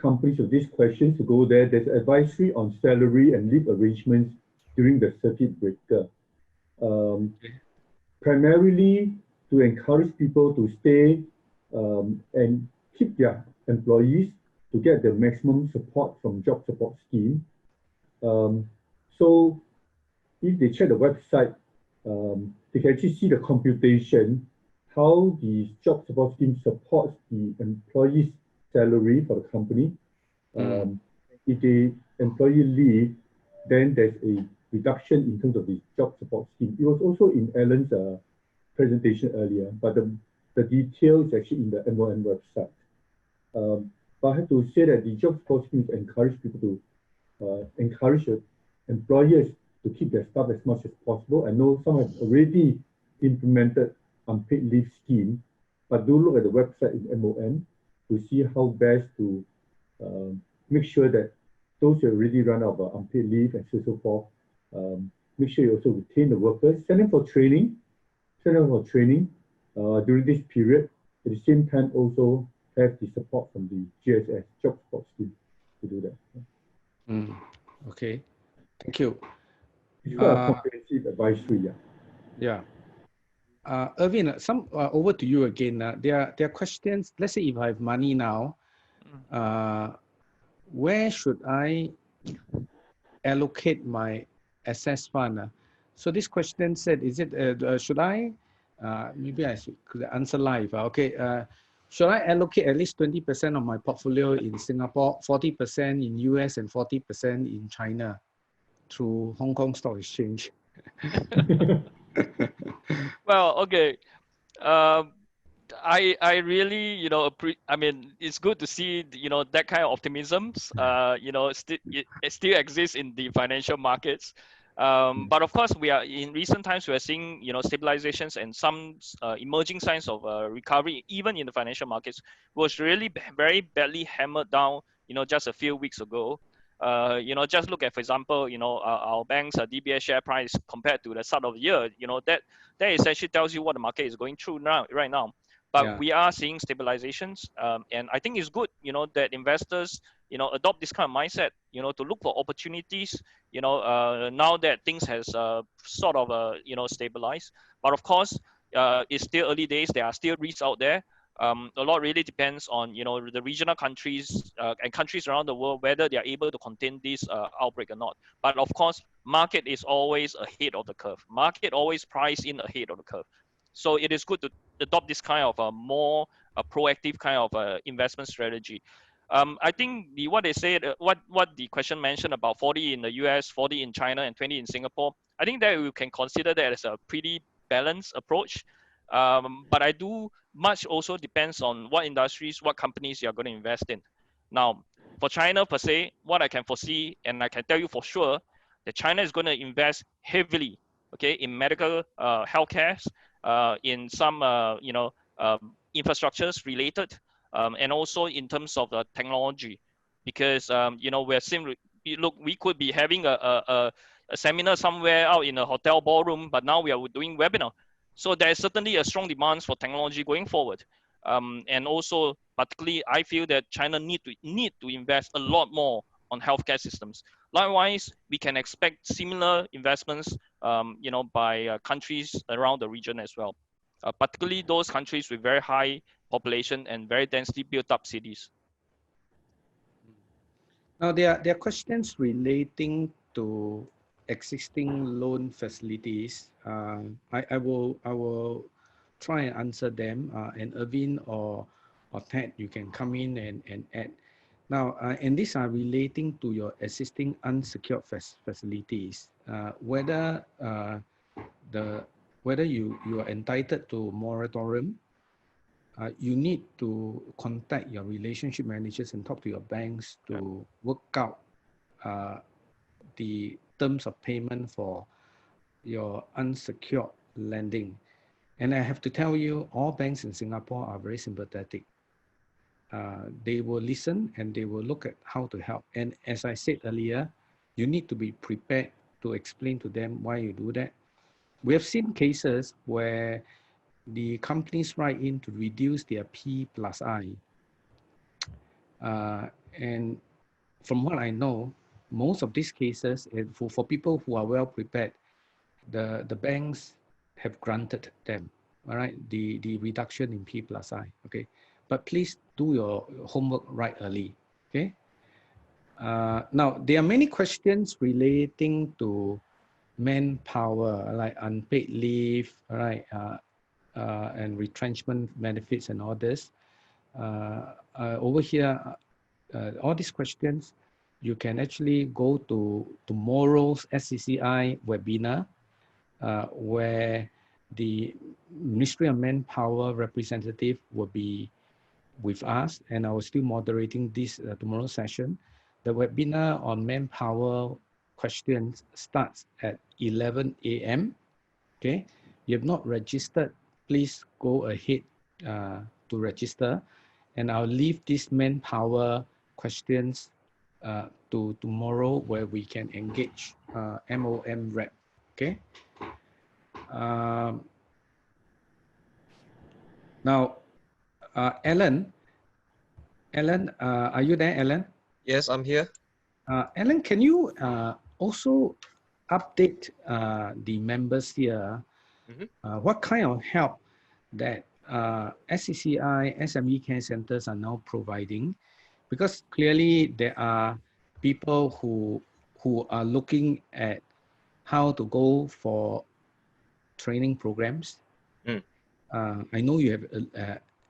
companies with these questions to go there. There's advisory on salary and leave arrangements during the circuit breaker. Primarily to encourage people to stay and keep their employees to get the maximum support from job support scheme. So if they check the website, they can actually see the computation, how the job support scheme supports the employee's salary for the company. If the employee leave, then there's a reduction in terms of the job support scheme. It was also in Alan's presentation earlier, but the details is actually in the MOM website. But I have to say that the job support scheme encourage people to encourage employers to keep their staff as much as possible. I know some have already implemented unpaid leave scheme, but do look at the website in MOM to see how best to make sure that those who already run out of unpaid leave and so forth make sure you also retain the workers, send them for training, during this period. At the same time, also have the support from the GSS, job support scheme, to do that. Okay, thank you. It's quite a comprehensive advisory, yeah. Yeah. Irvin, over to you again. There are questions. Let's say if I have money now, where should I allocate my assess fund? So this question said, is it should I? Maybe I could answer live. Okay. Should I allocate at least 20% of my portfolio in Singapore, 40% in US, and 40% in China through Hong Kong Stock Exchange? Well, okay. I really, you know, I mean, it's good to see, you know, that kind of optimisms, you know, it still exists in the financial markets. But of course, in recent times, we are seeing, you know, stabilizations and some emerging signs of recovery, even in the financial markets, was really very badly hammered down, you know, just a few weeks ago. You know, just look at, for example, you know, our bank's DBS share price compared to the start of the year, you know, that essentially tells you what the market is going through right now. But we are seeing stabilizations, and I think it's good, you know, that investors, you know, adopt this kind of mindset, you know, to look for opportunities, you know, now that things has sort of, you know, stabilized. But of course, it's still early days. There are still risks out there. A lot really depends on, you know, the regional countries and countries around the world, whether they are able to contain this outbreak or not. But of course, market is always ahead of the curve. Market always price in ahead of the curve. So it is good to adopt this kind of a more proactive kind of investment strategy. I think what they said, what the question mentioned about 40 in the US, 40 in China, and 20 in Singapore, I think that we can consider that as a pretty balanced approach. But I do much also depends on what industries, what companies you're going to invest in. Now, for China per se, what I can foresee, and I can tell you for sure, that China is going to invest heavily, okay, in medical healthcare, in some you know, infrastructures related, and also in terms of the technology, because you know, we're seeing, look, we could be having a seminar somewhere out in a hotel ballroom, but now we are doing webinar. So there's certainly a strong demand for technology going forward. And also, particularly, I feel that China need to invest a lot more on healthcare systems. Likewise, we can expect similar investments, you know, by countries around the region as well, particularly those countries with very high population and very densely built up cities. Now, there are questions relating to existing loan facilities. I will try and answer them. And Irvin or Ted, you can come in and add. Now, and these are relating to your existing unsecured facilities. Whether you are entitled to moratorium, you need to contact your relationship managers and talk to your banks to work out the terms of payment for your unsecured lending. And I have to tell you, all banks in Singapore are very sympathetic. They will listen and they will look at how to help. And as I said earlier, you need to be prepared to explain to them why you do that. We have seen cases where the companies write in to reduce their P+I. And from what I know, most of these cases, for people who are well prepared, the banks have granted them, all right, the reduction in P+I, okay? But please do your homework right early, okay? Now, there are many questions relating to manpower, like unpaid leave, all right, and retrenchment benefits and all this. Over here, all these questions, you can actually go to tomorrow's SCCCI webinar, where the Ministry of Manpower representative will be with us, and I was still moderating this tomorrow's session. The webinar on manpower questions starts at 11 a.m. Okay, you have not registered, please go ahead to register, and I'll leave these manpower questions to tomorrow, where we can engage MOM rep. Okay. Now, Alan, are you there, Alan? Yes, I'm here. Alan, can you also update the members here? What kind of help that SCCI, SME care centers are now providing? Because clearly there are people who are looking at how to go for training programs. I know you have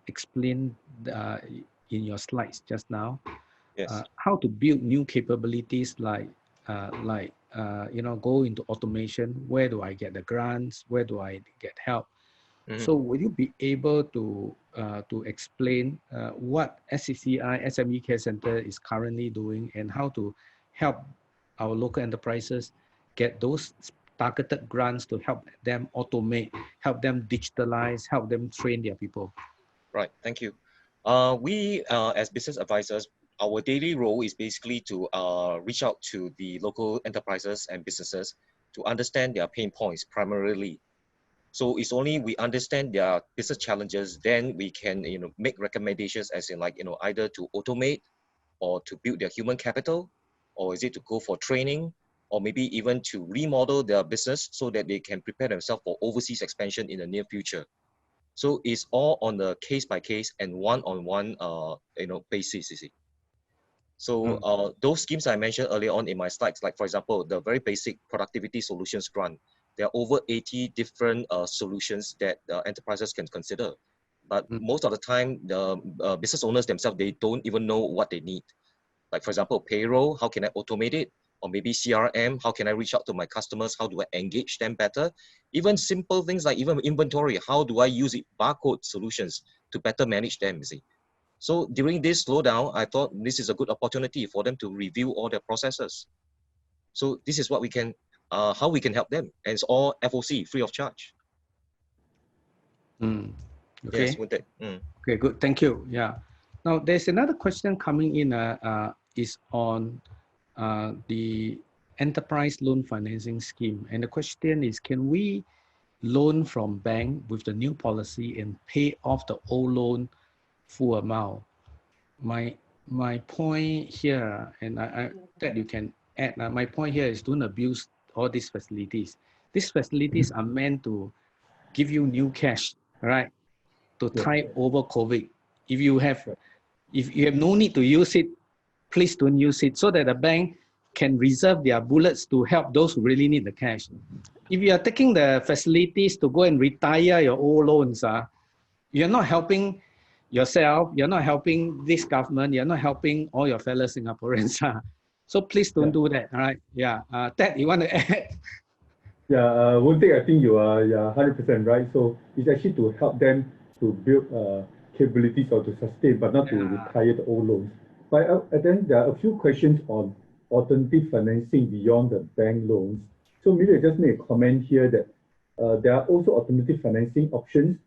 explained in your slides just now. Yes. How to build new capabilities like go into automation. Where do I get the grants? Where do I get help? So will you be able to explain what SCCI SME Care Center is currently doing and how to help our local enterprises get those targeted grants to help them automate, help them digitalize, help them train their people? Right, thank you. We, as business advisors, our daily role is basically to reach out to the local enterprises and businesses to understand their pain points primarily. So it's only we understand their business challenges, then we can make recommendations as in either to automate or to build their human capital, or is it to go for training, or maybe even to remodel their business so that they can prepare themselves for overseas expansion in the near future. So it's all on the case by case and one-on-one basis, you see. So those schemes I mentioned earlier on in my slides, like for example, the very basic productivity solutions grant, there are over 80 different solutions that enterprises can consider. But most of the time, the business owners themselves, they don't even know what they need. Like for example, payroll, how can I automate it? Or maybe CRM, how can I reach out to my customers? How do I engage them better? Even simple things like even inventory, how do I use it? Barcode solutions to better manage them, you see. So during this slowdown, I thought this is a good opportunity for them to review all their processes. So this is what we can, how we can help them. And it's all FOC, free of charge. Okay. Yes, Okay, good. Thank you. Yeah. Now, there's another question coming in is on the enterprise loan financing scheme. And the question is, can we loan from bank with the new policy and pay off the old loan full amount? My point here, and I that you can add, my point here is don't abuse all these facilities. These facilities are meant to give you new cash, right? To tide over COVID. If you have no need to use it, please don't use it so that the bank can reserve their bullets to help those who really need the cash. If you are taking the facilities to go and retire your old loans, you're not helping yourself, you're not helping this government, you're not helping all your fellow Singaporeans. So please don't do that, all right? Yeah, Ted, you want to add? Yeah, one thing I think you are 100% right. So it's actually to help them to build capabilities or to sustain, but not to retire the old loans. But then there are a few questions on alternative financing beyond the bank loans. So maybe I just make a comment here that there are also alternative financing options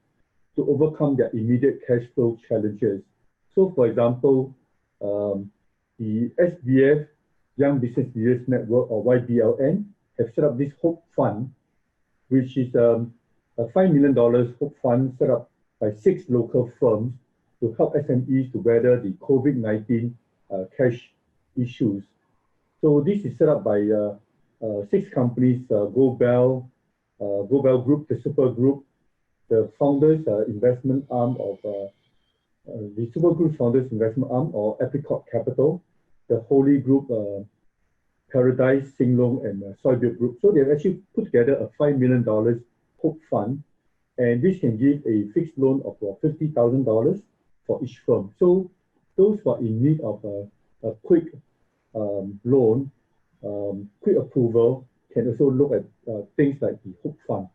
to overcome their immediate cash flow challenges. So for example, the SBF Young Business Leaders Network, or YBLN, have set up this Hope Fund, which is a $5 million Hope Fund set up by 6 local firms to help SMEs to weather the COVID-19 cash issues. So this is set up by 6 companies, GoBell Group, the Super Group, the Founders Investment Arm of the Super Group Founders Investment Arm, or Apricot Capital, the Holy Group, Paradise, Singlong, and Soybeer Group. So they've actually put together a $5 million Hope Fund, and this can give a fixed loan of $50,000 for each firm. So those who are in need of a quick loan, quick approval, can also look at things like the Hope Fund.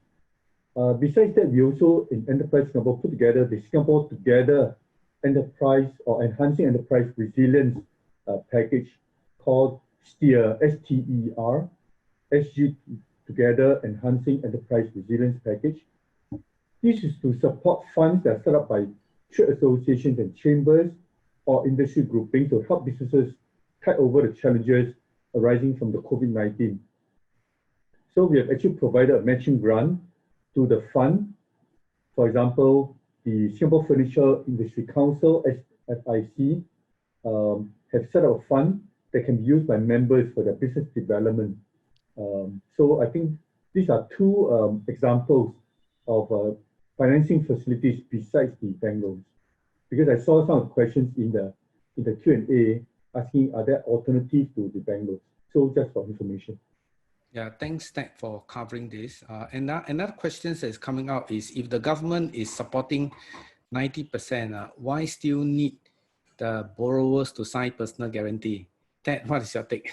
Besides that, we also in Enterprise Singapore put together the Singapore Together Enterprise or Enhancing Enterprise Resilience package called STEER, S-T-E-R, SG Together Enhancing Enterprise Resilience Package. This is to support funds that are set up by trade associations and chambers or industry groupings to help businesses tide over the challenges arising from the COVID-19. So we have actually provided a matching grant to the fund. For example, the Singapore Furniture Industry Council, SFIC, have set up a fund that can be used by members for their business development. So I think these are two examples of financing facilities besides the bank loans. Because I saw some questions in the Q&A asking, are there alternatives to the bank loans? So just for information. Yeah, thanks, Ted, for covering this. And another question that is coming out is, if the government is supporting 90%, why still need the borrowers to sign personal guarantee? Ted, what is your take?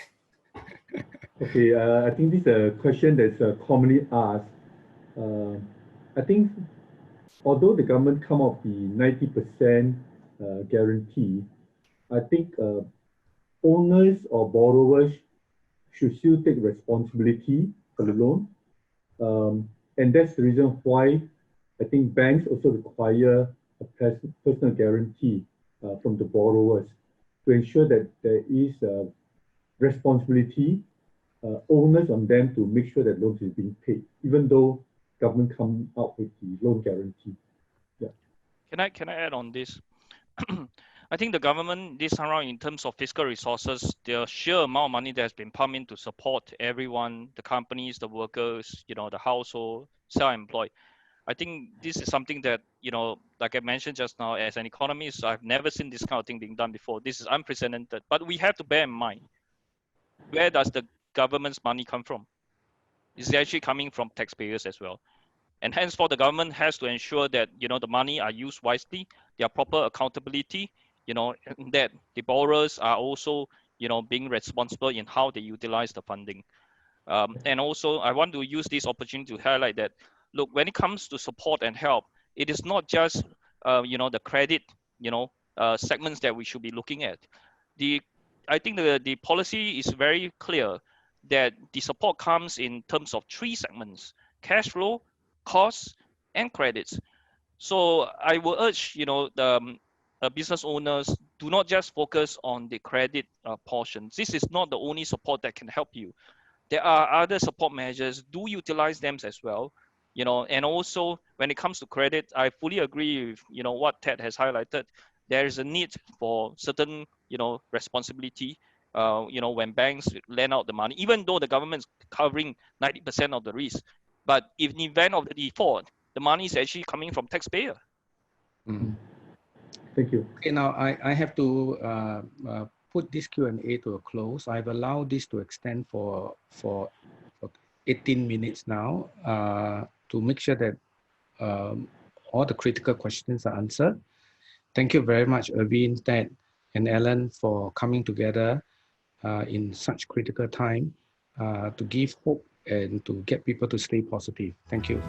Okay, I think this is a question that's commonly asked. I think although the government come up with the 90% guarantee, I think owners or borrowers should still take responsibility for the loan. And that's the reason why I think banks also require a personal guarantee from the borrowers to ensure that there is responsibility, onus on them to make sure that loans is being paid, even though government come out with the loan guarantee. Yeah. Can I add on this? I think the government this time around, in terms of fiscal resources, the sheer amount of money that has been pumped in to support everyone, the companies, the workers, the household, self-employed. I think this is something that, like I mentioned just now, as an economist, I've never seen this kind of thing being done before. This is unprecedented. But we have to bear in mind, where does the government's money come from? It's actually coming from taxpayers as well. And henceforth, the government has to ensure that, the money are used wisely, there are proper accountability, and that the borrowers are also, being responsible in how they utilize the funding. And also, I want to use this opportunity to highlight that, look, when it comes to support and help, it is not just, the credit, segments that we should be looking at. I think the policy is very clear that the support comes in terms of 3 segments: cash flow, costs, and credits. So I will urge, the business owners, do not just focus on the credit portion. This is not the only support that can help you. There are other support measures. Do utilize them as well. And also when it comes to credit, I fully agree with, what Ted has highlighted. There is a need for certain, responsibility, when banks lend out the money, even though the government is covering 90% of the risk. But if in the event of the default, the money is actually coming from taxpayer. Mm. Thank you. Okay, now I have to put this Q&A to a close. I've allowed this to extend for 18 minutes now to make sure that all the critical questions are answered. Thank you very much, Irvin, Ted, and Alan, for coming together in such critical time to give hope and to get people to stay positive. Thank you.